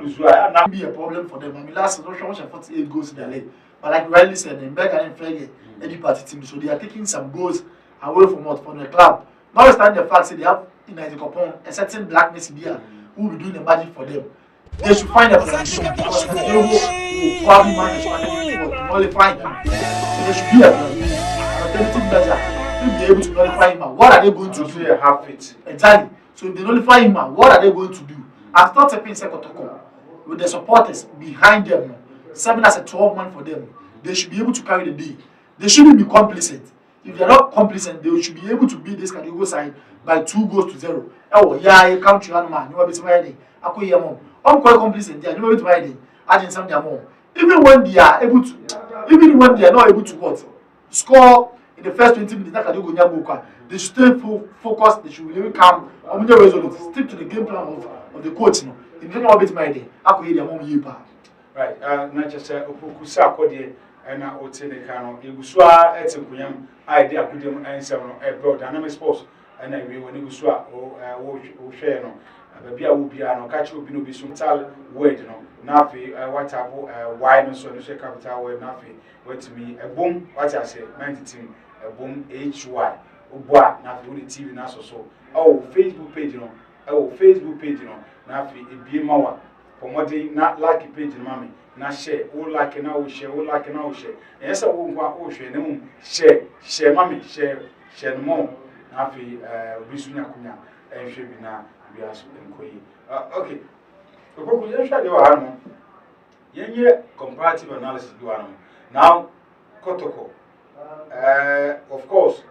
lose not be a problem for them. I mean last season 48 goals in the league. But like Riley said, in Beck and Fege, any party team, so they are taking some goals away from what from the club. Notwithstanding the fact that they have in a certain blackness here who will be doing the magic for them. They should find a position because they will probably manage to nullify him. So there should be an alternative measure. If they are able to nullify him, what are they going to do? Have it. Exactly. So if they nullify him, what are they going to do? After tapping Sekotoko, with the supporters behind them, serving as a 12-man for them, they should be able to carry the day. They shouldn't be complacent. If they're not complacent, they should be able to beat this Kadiogo side by 2-0. Oh, yeah, you come to your man, you will be smiling. I could hear mom. I'm quite complacent, you will be smiling. I didn't some more. Even when they are able to, even when they are not able to what? Score in the first 20 minutes, they should stay focused, they should really calm, stick to the game plan of the coach. If they don't be smiling, I could hear their mom year. Right, not just a Okusa Kodi and Otene Kano, Igusua, Etikuyam, idea Kudim and Seven, brought Dynamic Sports, and then we will Igusua or share. Babia will be an catch will be some tal word, Nafi, what up, wine, so the capital word, Nafi, wait to me, a boom, what I say, 19, a boom, HY, Ubwa, Nafi, TV, Naso, so, oh, Facebook page,
Facebook page no na fi ebie ma wa pomodi na like page no mami na share o like na o share o like na o share yesa wo nkwa o hwe ne mum share mami share no mo na fi obi sunya kunya ehwe bi na bi aso enkoyi okay okoko yen hwa de wa ha no yenye comparative analysis bi wa no now kotoko of course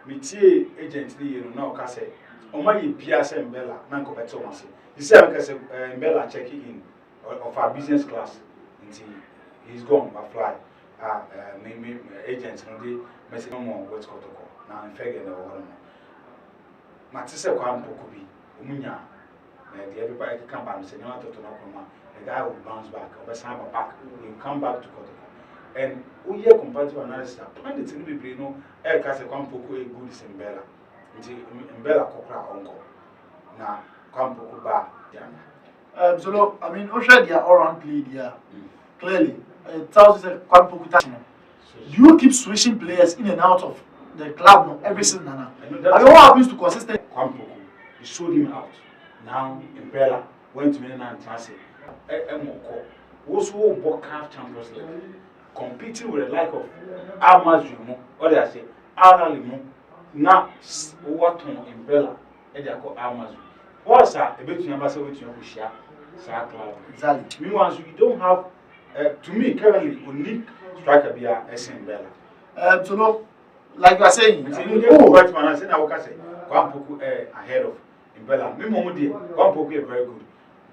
metie agent ni yenu na o ka say o ma ye bia say mbela na nkopete o ma say you say am ka say mbela checking in of our business class until he's gone by fly me agents no dey message no more what's kotoko na in fact na wo no ma ti say kwa mpoko bi omunya na the everybody can come say no to no come the guy will bounce back or back he will come back to kotoko and we hear comparative analysis plan the thing be no e ka say kwa mpoko e good is mbela until mbela kokra onko na kwa mpoko ba
so look, I mean, Osha, they are all round play there. Clearly, it tells you that do you keep switching players in and out of the club no, every season? I mean, what happens to consistent?
Kwampoko, you showed him out. Now, Mbella went to Milan and Transit. Emoko, also won CAF Champions League, competing with the like of Amazimo, or they say, Aralimo, now, what on Mbella, and they call Amazimo. What's that? A bit to ambassador with your share.
Exactly.
Meanwhile, you don't have, to me, currently, unique striker be a SN Bella.
So, look, like you are saying,
I said, I will say, Kwampoko ahead of Mbella. Me Momodi, Kwampoko is very good,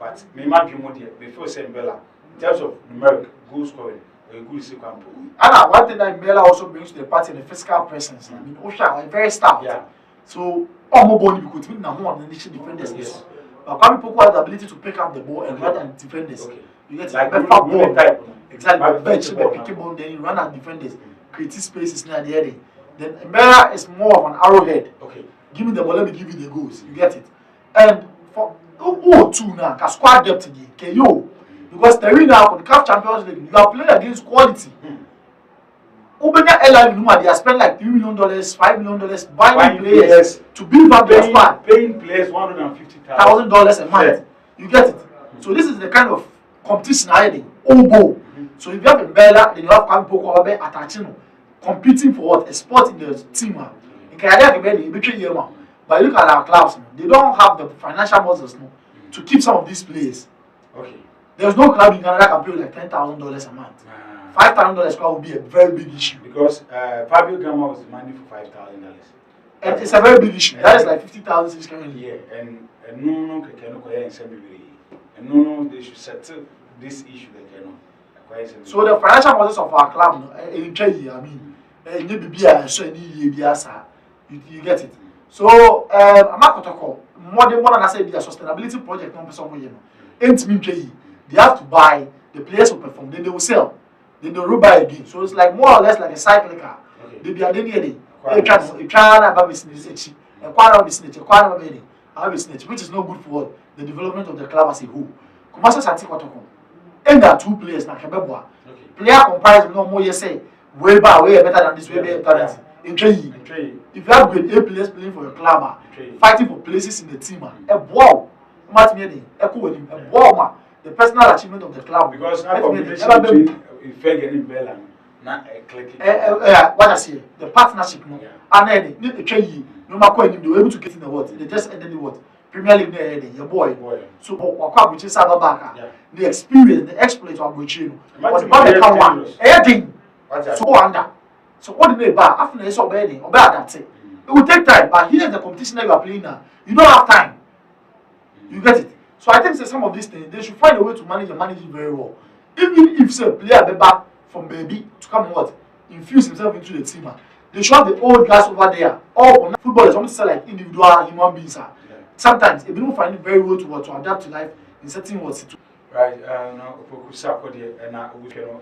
but me might be Momodi before saying Mbella. In terms of numeric goal scoring, we good see Kwampoko.
And one thing that Mbella also brings to the party is the physical presence. I mean, Osha is very stout.
Yeah.
So, all more body because we now want initial defenders. Yes. But Kwampoko has the ability to pick up the ball and run at defenders.
Okay.
You get
like
the
ball type.
Exactly. Bench, pick ball, then you run at defenders, create spaces near the end. Then Mbella is more of an arrowhead.
Okay.
Give me the ball, let me give you the goals. You get it. And for two now, can squad depth again. KO. Because Terry now for the CAF Champions League, you are playing against quality. Ubenya Airline Numa, they have spent like $3 million, $5 million buying players to build up their squad.
Paying players
$150,000 a month. You get it. So this is the kind of competition hiding. Obo. So if you have Mbella, then you have Kwampoko Obe Atachino competing for what? A spot in the team. In Canada, but look at our clubs. They don't have the financial muscles to keep some of these players.
Okay.
There's no club in Canada that can pay like $10,000 a month. $5,000 would be a very big issue.
Because Fabio Gama was demanding for $5,000.
And it's a very big issue. That is like 50,000 currently.
Yeah, and no, they should settle this issue.
So the financial muscles of our club, you get it. So I'm not going to call more than I say be a sustainability project. They have to buy the players who perform, then they will sell. Then they will buy again. So it's like more or less like a cycle car. They be a day. Which is no good for the development of the club as a whole. And there are two players now. Player comparison no more. You say way better than this, way better than this. If you have grade A players playing for your club, fighting for places in the team, the personal achievement of the club.
Because now combination between Bella, not clicking.
What I say, the partnership, and then no matter they were able to get in the what, they just ended the what. Premier League, your boy. So, which is the experience, the exploit of Buchino. Anything. So, under. So, what did they buy? After they saw bedding or bad, that's it. It will take time, but here's the competition that you are playing now. You don't have time. You get it? So, I think some of these things, they should find a way to manage it very well. Even if, say, a player be back from baby to come and what? Infuse himself into the team. They should have the old guys over there. All football is almost like individual human beings. Sometimes if you don't find it very well to adapt to life in certain what situations.
Right, now focus up and now we can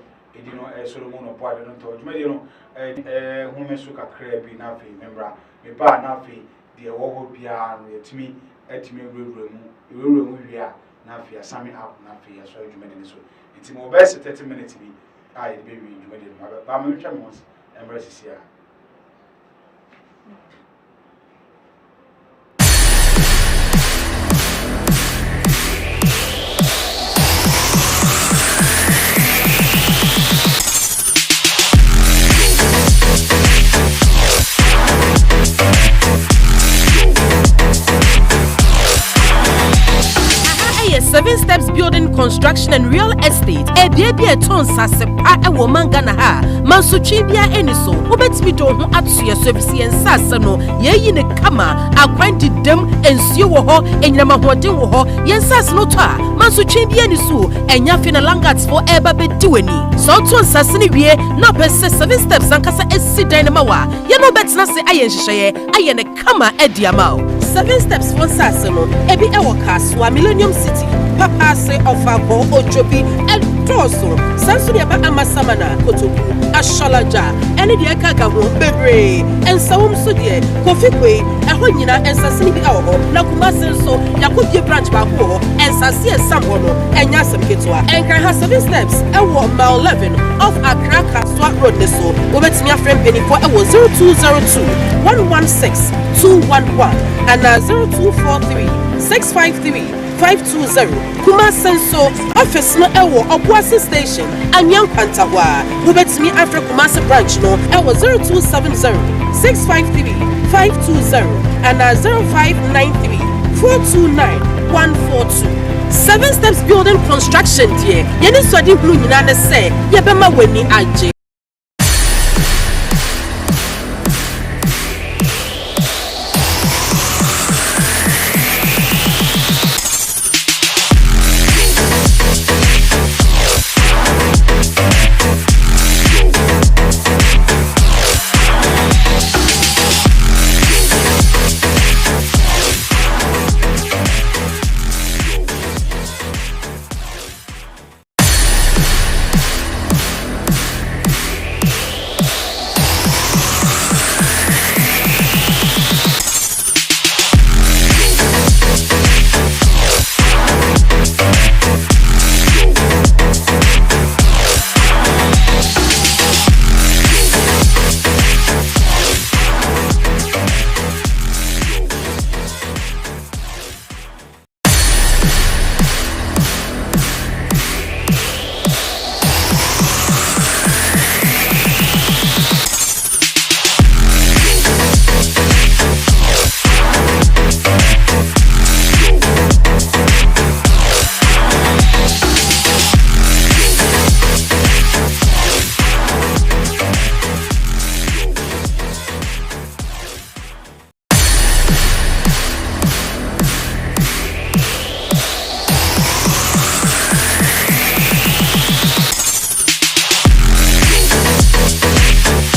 Solomon or Power don't tell you women so crabby nafi member me ba nafi the wo bia to me room nafi asami up nafi so you made so it's more best 30 minutes be I baby you made it but I'm going to once embrace here.
Construction and Real Estate ebiebie eton sase pa ewo mangana ha mansutwi bia eniso wobetimi do ho atso service yen sase no yeyi ne kama akwandi dem ensuo wo ho enyama hoden wo ho yen sase no to a mansutwi bia eniso enya fina langats for eba bediweni so to sase ne wie na pese 7 steps ankasa esi dan ma wa ye no betina se ayen hyehyeye ayen ne kama ediamao 7 steps for sase no ebi ewo kaswa Millennium City Papa say of a bo ojobi el troso sansu ya ba amasamana kotobu ashalaja ene de kaka ho bebre ensawum so de kofikwe eho nyina ensasini bi awo na kumase nso yakobie branch ba ho ensase esambo no enya semketwa enkan ha 7 steps ewo mile 11 of Accra Kaswa Road neso obetimi afrem penifo ewo 0202 116 211 and 0243 653 520 Kuma Senso office no ewo Obuasi station Anyang Pantahwa Ubetimi Afro Kumasi branch no ewo 0270 653 520 and 0593 429 142 7 steps building construction dear yeni swadi hunu nyina ne se yebema weni aje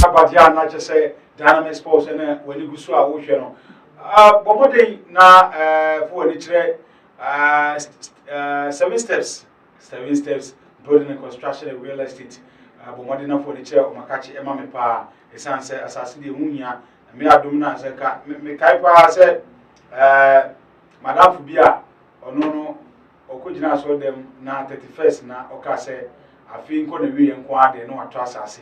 Abadia na je say Dynamic Sports and when you go so a wo hwe no bomodin na for ni kire 7 steps building and construction and real estate bomodin na for ni kire o makachi ema me pa esan say asase de hunya me adom na say ka me kai pa say madam bia ono no okogina so dem na 31st na oka say afi nko na wi enko ade no ato asase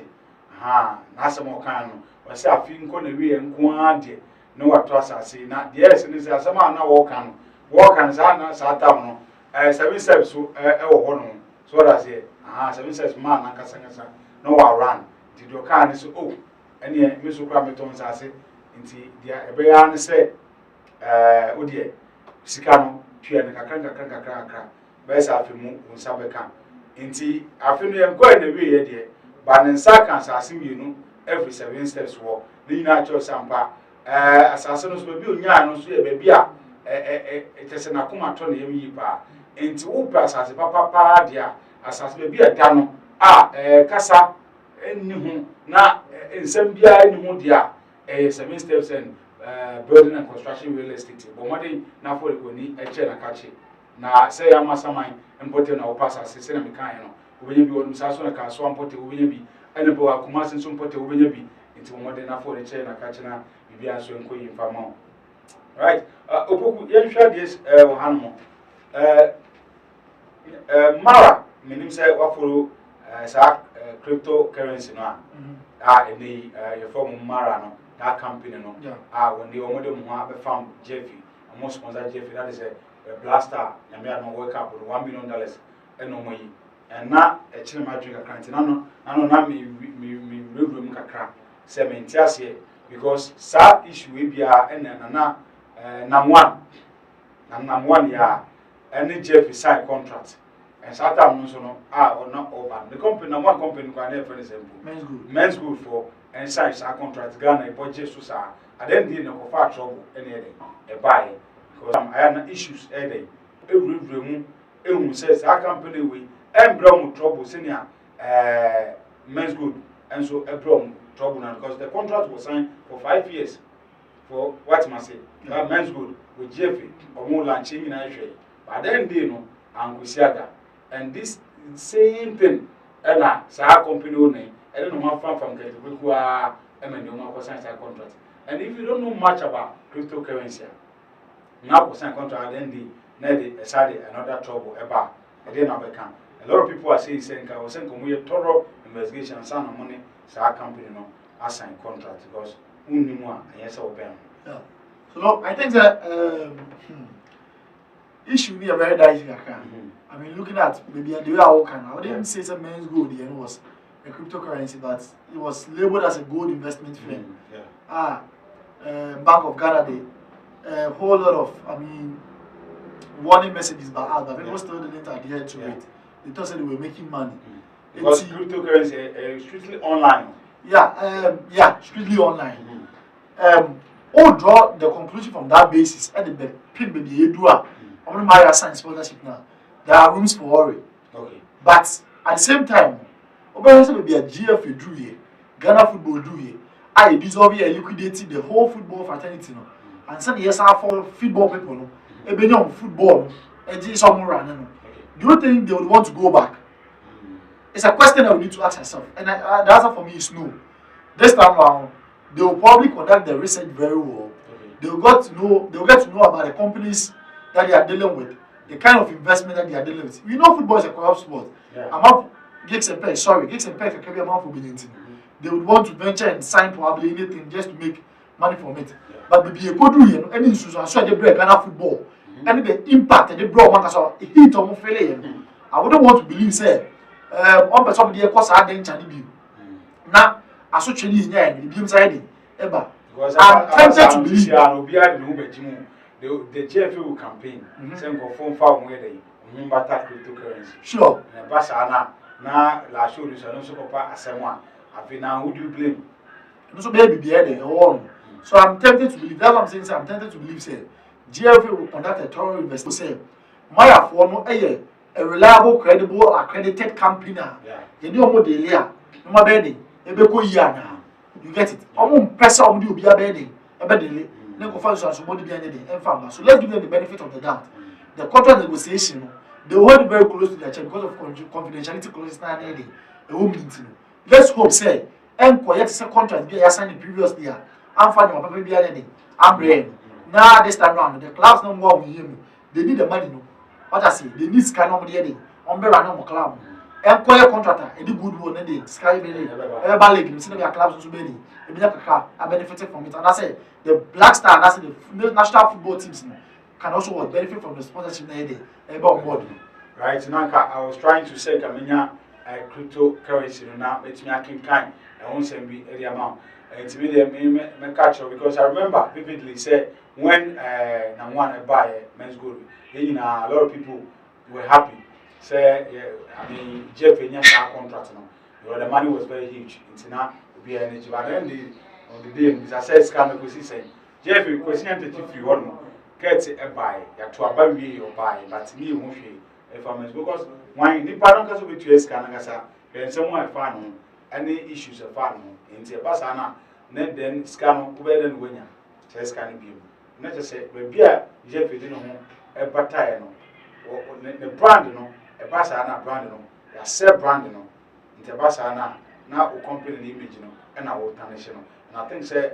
na asemo kan no wase afi nko na wi enko ade no wato asase na de yes ni say asema na wo kan sa na sa ta no 7 steps so wo ho no so that say 7 steps man na kasa no wa run did you kan so oh ene me so kra meton asase nti dia ebe ya ne say odie sika no twa ne kakra ba sa afi mu unsa beka nti afi no enko na wi ye de ba ne nsa kan asase mienu every 7 steps wo ni na cho sampa asase no so bi onya no so ye ba bia etese na kuma to na yemi pa enti wo pa asase papa dia asase ba bia da no kasa enni hu na ensem bia enni hu dia 7 steps and building and construction real estate bomode na for ekoni eche na kache na say ya masaman importe na opasa asase na mekan no obenye bi wonu saso na ka so importe obenye bi ene bo akuma senso importe obenye bi enti bomode na for eche na kache na bibia so enko yi fama right opoku yenhwa des wo hanmo mara minim say waforo sa cryptocurrency no eni ye form mara no that company no when they omo dem ho be farm Jeffy almost sponsor Jeffy that is a blaster na me no work up with $1 million eno mo yi and na e chine ma drink account na no me review kakra say me ntiase because sa issue we bia na number one ya any Jeffy sign contract and Saturn so no or not over the company one company can never men's good for and signs our contract Ghana budget so sir I then did no far trouble anything a buy because I had issues every says our company we and brown trouble senior men's good and so a brown trouble now because the contract was signed for 5 years for what must say men's good with Jeffy or more launching in Asia but then they know and Kusiaga and this same thing and our company owner I don't know how far from Ketukua and sign contract and if you don't know much about cryptocurrency now sign contract then they decided another trouble about again I can a lot of people are saying I was saying we a thorough investigation and some money so our company no assign contract because unimwa and yes
yeah. So I think that issue be a very dicey I mean looking at maybe the way I didn't say some men's gold it was a cryptocurrency but it was labeled as a gold investment firm. Bank of Ghana a whole lot of I mean warning messages but people still didn't adhere to it. They thought they were making money.
Because cryptocurrency strictly online.
Strictly online. All draw the conclusion from that basis and the pin baby you do I'm my science sponsorship now. There are rooms for worry.
Okay.
But at the same time, obviously be a GF do here, Ghana football do here. I dissolve here liquidating the whole football fraternity no. And some yes are for football people no. Ebe nyom football no. Eji some run. Do you think they would want to go back? It's a question that we need to ask ourselves. And the answer for me is no. This time around, they will probably conduct the research very well. They will get to know about the companies that they are dealing with, the kind of investment that they are dealing with. We know football is a corrupt sport. Gigs and Peg can be amount for billions. They would want to venture and sign probably anything just to make money from it. But be a good do any institution so they break Ghana football. And the impact that they brought one as a hit on failure. I wouldn't want to believe say on person the course I didn't be. Now as such any the beam side ever. I'm tempted to believe
the GFA campaign send for phone farm where they better cryptocurrency.
Sure.
And Basana now last show this and so papa asema. I feel now who do you blame?
So baby be there so I'm tempted to believe that's what I'm saying. I'm tempted to believe say GFA will conduct a thorough investigation. Maya for no a reliable, credible, accredited company now. You know what they are. No more bedding. Now. You get it. I'm person will be a bedding. A bedding. So let's give them the benefit of the doubt. The contract negotiation, they hold it very close to their chest because of confidentiality clauses. Let's hope say, quiet is a contract they signed previously. I'm finding my baby. I'm brain. Now this time round, the clubs no more with him. They need the money. No. What I say, they need sky no money. Umbrella no more club. Quiet contractor, any good one, any sky belly, everybody, you see their clubs to belly. I benefited from it. And I say the Black Star, that's the national football teams can also benefit from the sponsorship on board.
Right, Nanka, I was trying to say Kamina cryptocurrency now, it's me aking kind. I won't send me any amount. It's me the catcher because I remember vividly say when Namwan buy men's gold, a lot of people were happy. Say, I mean, Jeff in your contract now. The money was very huge. It's now be energy. But then on the day, as I said, scam because he said, Jeff, you question to if you want get a buy, you to a baby or buy, but me won't be if I'm because when you pardon because we to scan, and someone found any issues of farm in the Basana, then scan over than winner. Says can be. Not just say, maybe Jeff didn't know a battalion or the brand, a Basana brand, a sell brand, in the Basana, now company the image, and our tarnish. And I think, say,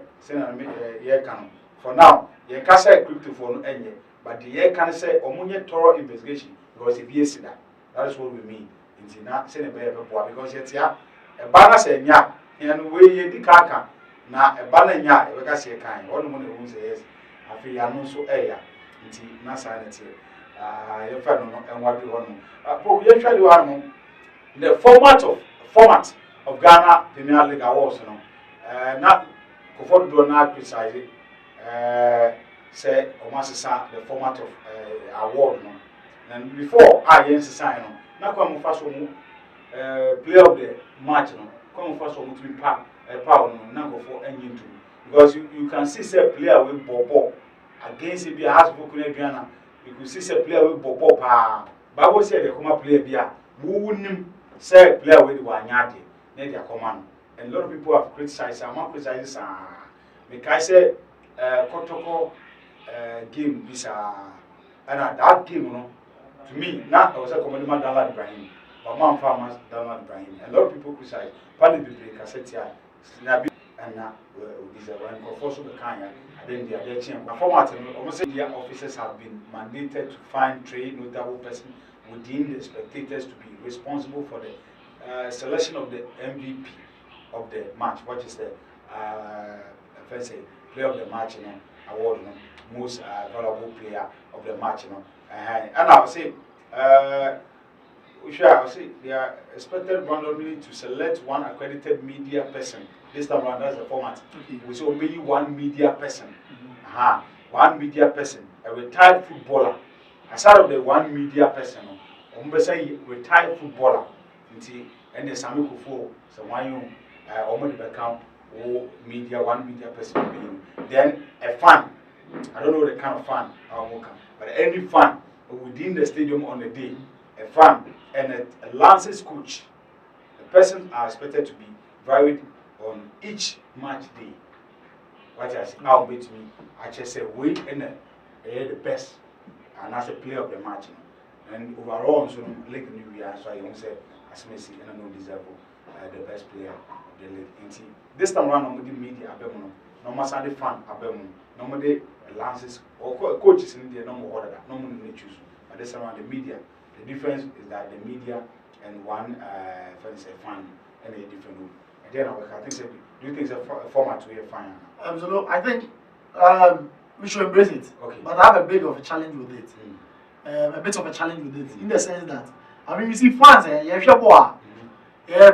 for now, you can't say crypto for any, but the year can say, Omunia thorough investigation, because if you see that, that is what we mean. It's not saying a bear because yet, a banner say, yeah, and we the kaka, now a banner, yeah, because you kind, all the money who says, I feel I'm also air, it's not sanity. Your friend and what you want. But we actually want the format of Ghana Premier League awards, not before do not criticize it. Say, or the format of award, and before I sign na kwa mo fa so mo player of the match no kwa mo fa so mo to be power no na go for any into because you can see say player with ball against it be has book na aduana you could see say player with ball pa Bible say the come player be a wo nim say player with wanyade na dia come and a lot of people have criticized am criticize because say Kotoko game is and that game you know to me now I was a commandment Dalad Ibrahim but man farmers Dalad Ibrahim a lot of people criticize Pali Bibre Kassetia Snabi and now is a one conforso the kind then they are change format almost media officers have been mandated to find three notable person within the spectators to be responsible for the selection of the MVP of the match, what is the first player of the match, you know, award, you know, most valuable player of the match, you know, and I would say, they are expected randomly to select one accredited media person. This time around, that's the format. We say only one media person. One media person, a retired footballer. Aside of the one media person, say retired footballer. And the Sami Kufo, someone almost become one media person. Then a fan, I don't know the kind of fan, but any fan within the stadium on the day, a fan and a Lancers coach, the person are expected to be varied on each match day. What I say, I'll bet me, I just say, we and the best, and as a player of the match. And overall, so Lake New Year, so I won't say, as Messi, and I don't deserve the best player of the league. This time around, I'm the media, no more Sunday fan, no more the Lances or coaches in India, no more order, no more they choose. But this time around the media, the difference is that the media and one fan and a different room. And then I think, do you think it's a format to a fan?
Absolutely. I think we should embrace it. Okay. But I have a bit of a challenge with it. A bit of a challenge with it in the sense that I mean you see fans they're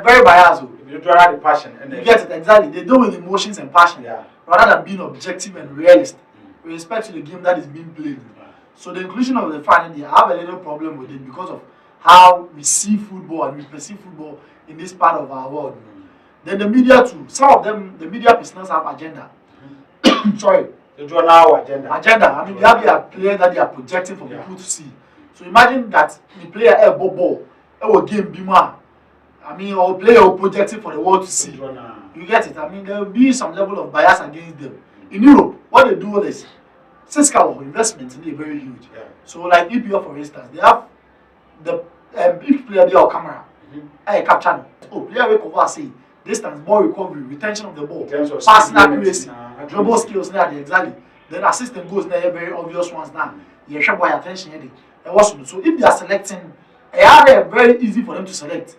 very biased.
You draw the passion and
you get it exactly. They do with emotions and passion rather than being objective and realist with respect to the game that is being played. So the inclusion of the fan in India, I have a little problem with it because of how we see football and we perceive football in this part of our world. Then the media too. Some of them, the media personals have agenda. Sorry.
They draw now agenda.
I mean, they have their player that they are projecting for people to see. So imagine that the player a ball, a game bima. I mean, or player projecting for the world to see. You get it? I mean, there will be some level of bias against them. In Europe, what they do is, since our investment in very huge. So, like EPL, for instance, they have the each player there on camera. Capture. Oh, player will cover say distance, ball recovery, retention of the ball, passing accuracy, dribble skills. Exactly. Then assistant goes there, very obvious ones now. You should buy attention. So if they are selecting, it's very easy for them to select.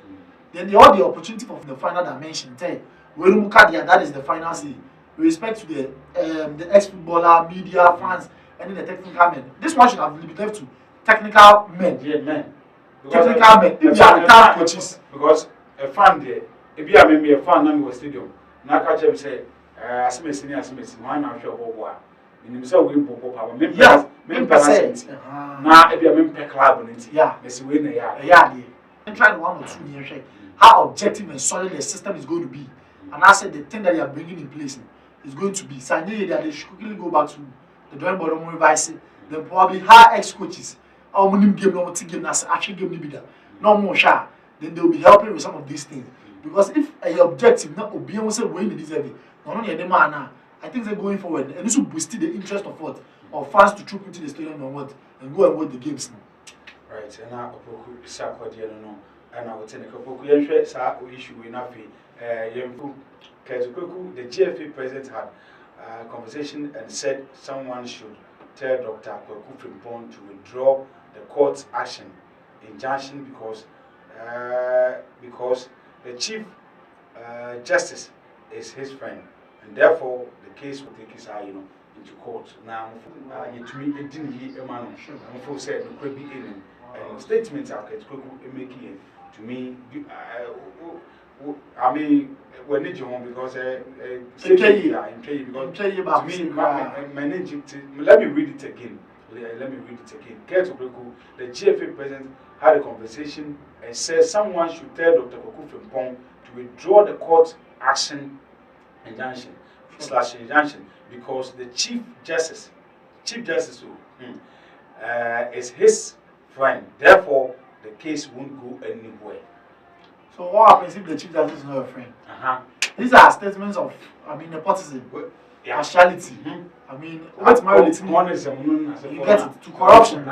Then they have the opportunity for the final dimension. That is the final C. With respect to the ex-footballer, media, fans, and then the technical men. This one should have been left to technical men.
Yeah, men.
Technical men. If they are retired coaches.
Because a fan there, if you are maybe a fan in the stadium, now catch him say, Asimesi, why not show Boboa? In himself, we Bobo,
yes,
now if you are a club, Messi win a
yard. I'm trying 1 or 2 years. How objective and solid the system is going to be. And I said the thing that they are bringing in place is going to be. So I need that they should quickly go back to the drawing board and revise it. Then probably hire ex-coaches. Our game, no game, actually game, no more shy. Then they will be helping with some of these things. Because if a objective not obeying say when they deserve it, not only the man now, I think they're going forward and this will boost the interest of what of fans to troop into the stadium and what and go and watch the games now.
Right, and now and I would tell you a issue in the GFA president had a conversation and said someone should tell Dr. Kweku Frimpong to withdraw the court's action injunction because the chief justice is his friend, and therefore the case will take his into court. Now, it didn't hear a man who said the could be in statements are making to me. I mean, we need you home because let me read it again. Let me read it again. Kurt Obreku, the GFA president, had a conversation and said someone should tell Dr. Kwaku Frimpong to withdraw the court action injunction because the Chief Justice is his friend. Therefore, the case won't go anywhere.
So what happens if the Chief Justice is not a friend? These are statements of, nepotism, partiality. What's my relating? You get it, to corruption.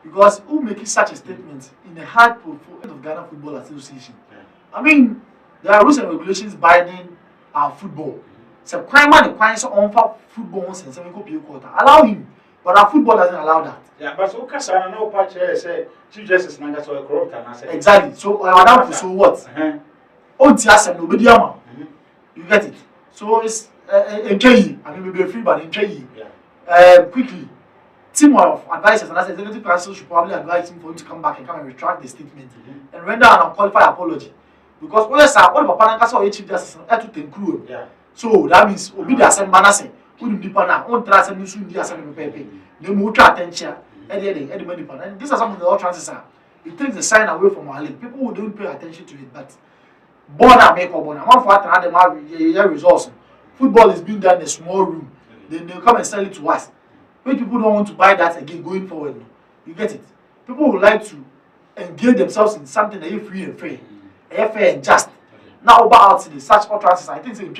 Because who makes such a statement in the hard portfolio of Ghana Football Association? There are rules and regulations binding our football. So crime and the on football and 7 quarter. Allow him, but our football doesn't allow that.
Yeah, but so Kasana no patch say Chief Justice Nanga so corrupt and I say
exactly. So Madam so what? Oh, Tiasem no be you get it. So it's maybe free, but quickly. Team of advisors and as executive council should probably advise him for him to come back and come and retract the statement and render an unqualified apology. Because what Papa Nanka saw Chief Justice to include. So that means Obi the Assembly Nase, who do deeper now, on trust and soon the Assembly paper. They move to attention and these are some of the chances are. It takes the sign away from our league. People who don't pay attention to it, but Bona make or Bona. One for them have results. Football is being done in a small room. Then they come and sell it to us. When people don't want to buy that again going forward, you get it. People would like to engage themselves in something that is free and fair and just. Now about the such utterances, I think it's you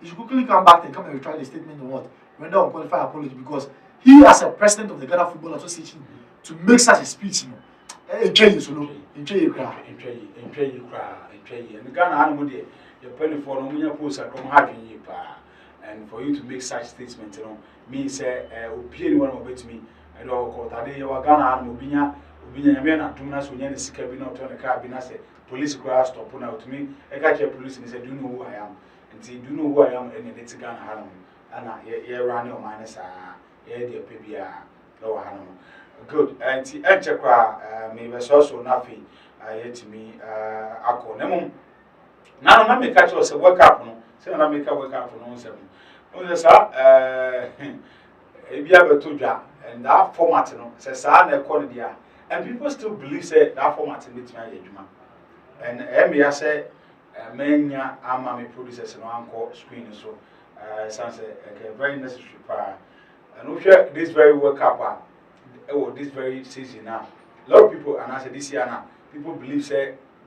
should quickly come back and come and retry the statement or what? Render unqualified apology because he as a president of the Ghana Football Association to make such a speech, and Ghana and for you to make such statements, me say opinion one of it me and all court ade you Ghana and obinya na tumna so nya ne sika bi na to ne car bi na say police go stop na to me e ka che police ni say do you know who I am and do you know who I am and it Ghana haram ana ye run o man sa ye de pe bia no haram good and ti enche kwa me be so na fi yetimi akọ na mum na me ka che say wake up no say na me ka wake up no say and that format, says and people still believe that format in it. And Emia said, Mania, Amami producers and uncle screen so very necessary. And we share this very World Cup, this very season now. A lot of people, and I said this year now, people believe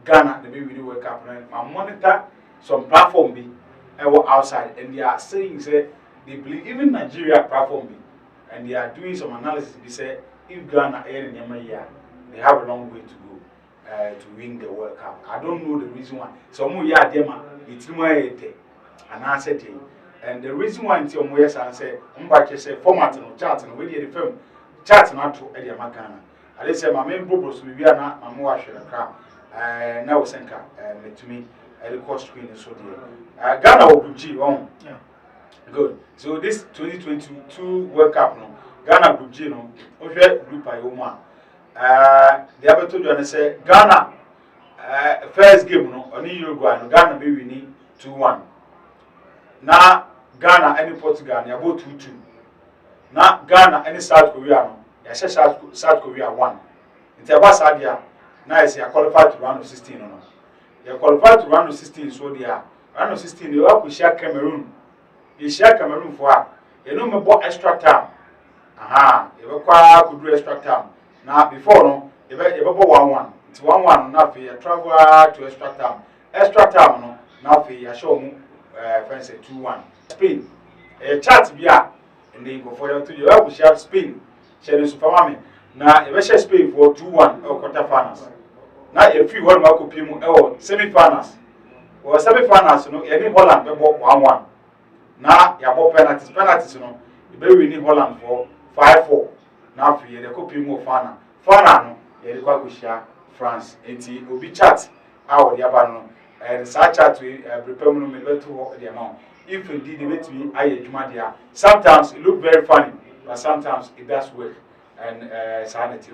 Ghana, the baby World Cup, and monitor some platform be. Outside and they are saying they believe even Nigeria platform and they are doing some analysis. They say if Ghana air in year, they have a long way to go to win the World Cup. I don't know the reason why. Some more year it's more and I said and the reason why until more years I say say format no chart and we the film chart not to Eddie Ghana. I say my main purpose we are not my more now senka to me. The cost screen is so dear. Ghana will Group G on. Good. So this 2022 World Cup, no Ghana Group G, no. Okay, Group I one. The other told you and say Ghana first game, no. Only Uruguay, no. Ghana be winning 2-1. Now Ghana any Portugal, they about 2-2. Now Ghana any South Korea, no. I say South Korea 1. It's about Sadia. Now I say I qualified to round of 16, no. You qualified to round of 16, so they are. Round of 16, you have to share Cameroon. You share Cameroon for you know me bought extra time. You could do extra time. Now before no, you bought 1-1. It's 1-1 now for you travel to extra time. Extra time no, now for you show me friends 2-1. Spain. A chat bia and then go for you to you have to share Spain. Share the Superman. Now you share Spain for 2-1 or quarter finals. Now if you want to copy semi-finals or semi-finals, you need Holland 1-1. Now you have penalties, you know, you need Holland for 5-4. Now for you, the copy more final. Final, you go share France. Enti obi chat out the abano and such chat we prepare me to the amount. If indeed the way to me, I there. Sometimes it look very funny, but sometimes it does work. And sanity.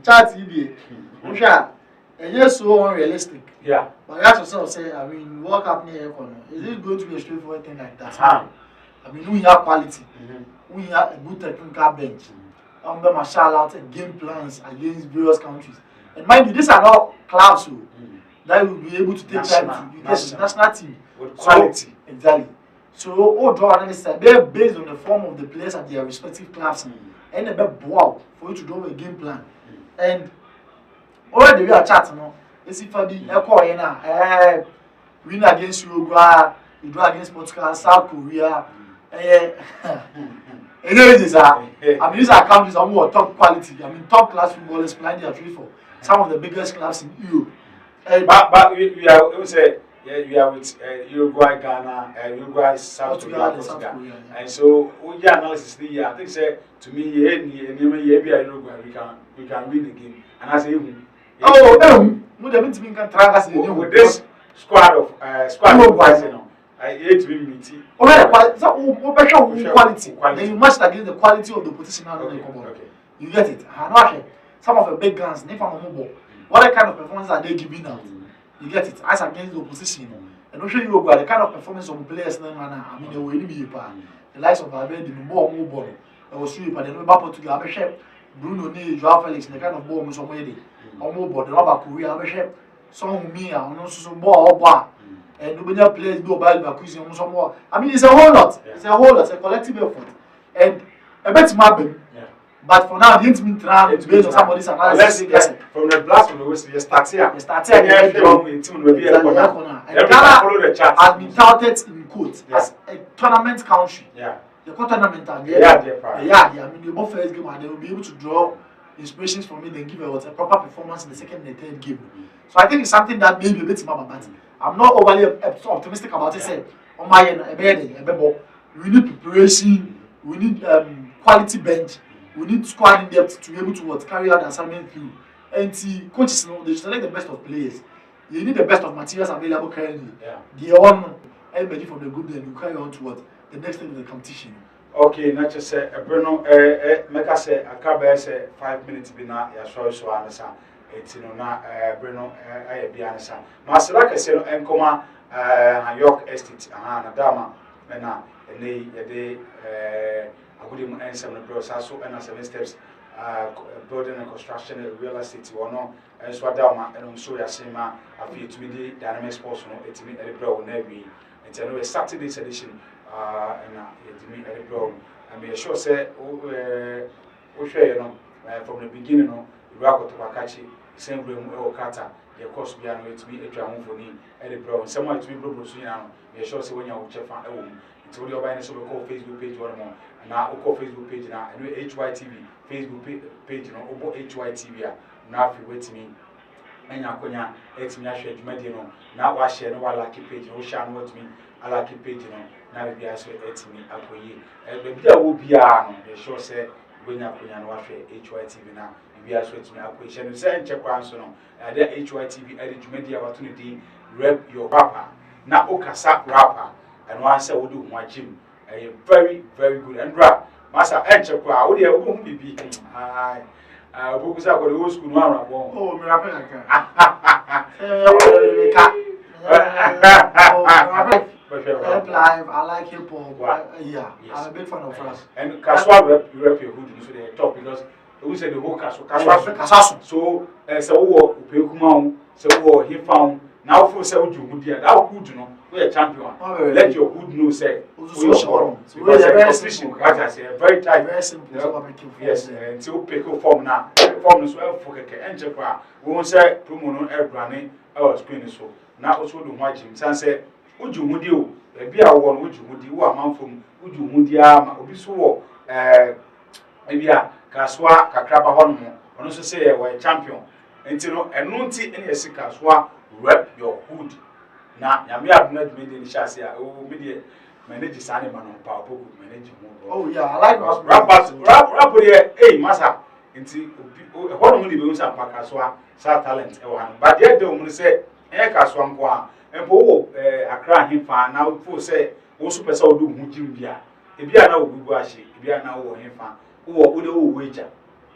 Chat EBA. Yes, so unrealistic.
Yeah.
But you have to sort of say, World Cup near Econo. Is it going to be a straightforward thing like that? I mean, we have quality. We have a good technical bench. Marshall out and game plans against various countries. And mind you, these are not clubs that will be able to take time to national team
with quality.
So, exactly. So all draw analysis they're based on the form of the players at their respective clubs and a bit wow for you to draw a game plan. And already we are chatting now. It's if I be win against Uruguay, you draw against Portugal, South Korea. I mean, these are countries are more top quality. I mean, top class footballers playing their trade for some of the biggest clubs in Europe.
But we are, we say, we are with Uruguay, Ghana, Uruguay, South Korea, and so we analysis the I think say to me, Uruguay, we can win the game, and I say, with this squad of Uruguay, you know. I hate to be meaty.
Quality. Then you match against the quality of the position. Okay. You get it. Some of the big guns, what kind of performance are they giving out? You get it. As against the opposition. And also you go the kind of performance of players. I mean, they will be the likes of Abedi, more ball. I was sure, but then we back to the Bruno Ney, Joao Felix, the kind of ball was already. Or more ball, the rubber Korea, some me, and also more. And nobody players do about Bakusi some more. I mean, it's a whole lot. Yeah. It's a whole lot. It's a collective effort. And a bit mapping. Yeah. But for now, the intimate round is based on somebody's analysis.
From the blast from the west, you start here.
You start here. And Ghana has been touted in quotes as a tournament country.
Yeah.
The tournament are there. I mean, the both first game and they will be able to draw inspirations from it and give a proper performance in the second and third game. So I think it's something that may be a bit more, but I'm not overly optimistic about it. Say, on my end, we need preparation, we need quality bench, we need squad in depth to be able to carry out the assignment through. And see, coaches know they select the best of players. You need the best of materials available currently. Yeah. The one everybody from the group then you carry on to what the next step of the competition.
Okay, not just say Bruno, make us say a couple say 5 minutes be na ya so answer. It's na Bruno I be answer. Masiraka say no enkoma York Estate na dama na ene yede agudi mu ensem no bro so na 7 steps building and construction real estate wono enso adama eno so ya sema afi to be dynamic sports no etimi e bro na wi it's a Saturday's edition and etimi e bro and be sure say o share you know from the beginning no we are going to Wakachi same room e Okata the course be no etimi etwa honfoni e bro someone to be bro so you know be sure say when you chefa e wo it's only over so we call Facebook page one more na o call Facebook page na and HYTV Facebook page no obo HYTV na fi wetimi enya konya etimi ahwe adwumade no na wa share no wa like page no share no wetimi alike page no na bia aso etimi akoyi be bia wo bia no be sure say wenya konya no wa hwe HYTV na bia aso etimi akoyi share no say enche kwa so no ade HYTV ade adwumade abato no di rep your rapper na okasa rapper and one say we do one gym very very good and rap masa enche kwa wo de wo hu bibi boku sa ko the school no ara bon
oh me rapper live I like hip hop yeah yes. I'm a big fan of us
and Kaswa rep your hood so they talk because we say the whole Kaswa so so wo opekuma so wo hifan now for say would you that hood no we are champion let your hood know say so very simple very tight
very simple
yes until pick form now form so for keke enche kwa we won say promo no ebrane our screen so na also do ho agim san say uju hudi o e bia wo no uju hudi wo amanfom uju hudi ama obi so wo e bia Kaswa kakraba ho no ono so say we champion entino eno nti ene Kaswa rep your hood na nyame aduna dwumede ni hyase a o me manage sane ma no pa opoku manage mo
oh yeah I like
rap here masa nti hono mu ni be unsa pa Kaswa sa talent e wa no but there dey mu say Kaswa nko a empo wo Accra himfa na wo say wo super say wo do hu jim bia e bia na wo gugu ahye e bia na wo himfa wo de wo weja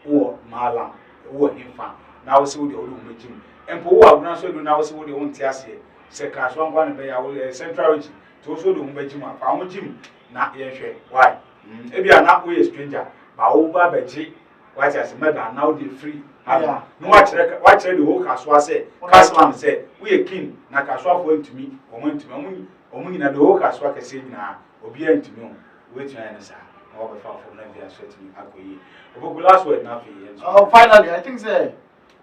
wo malam wo himfa na wo say wo de wo hu jim empo wo abuna so do na wo say wo de won ti ase se Kaswa nko na be ya wo central region to so do hu ba jim afa wo jim na yɛhwɛ why ebi a na woyɛ stranger ba wo ba bɛgye what as meda now they free no wakyerɛ the whole kaswa say kasman say we a king na kaswa for ntumi omo nyina the whole kaswa kese nyina obi antumi o wetua na sa na wo be fa for na bia so tumi akoyi obogu last word na fe
finally I think say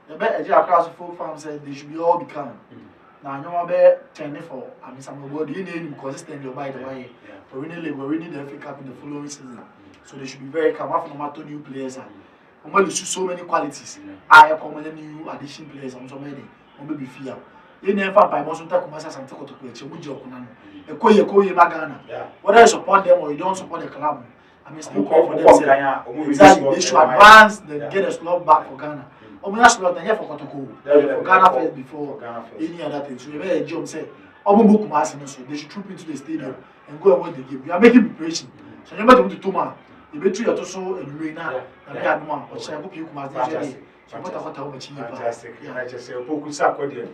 the bet eje across folk farm said they should be all become now no be training for I mean some body you need consistently by the way we need the FA Cup in the following season so they should be very calm after no new players and we so many qualities I come new addition players and so many we be fear you never by most take come as Santo to play we joke na ekoye magana whether you support them or you don't support the club I mean still call for them exactly they should advance then get a slot back for Ghana omo slot then for Kotoko for Ghana first before any other thing so you better job say omo book mass so they should troop into the stadium and go and win the game we are making preparation so you better to toma you better you to so anyway na be aduma o say go pick mass dey so what o ba chi
fantastic I just say opoku sa ko dey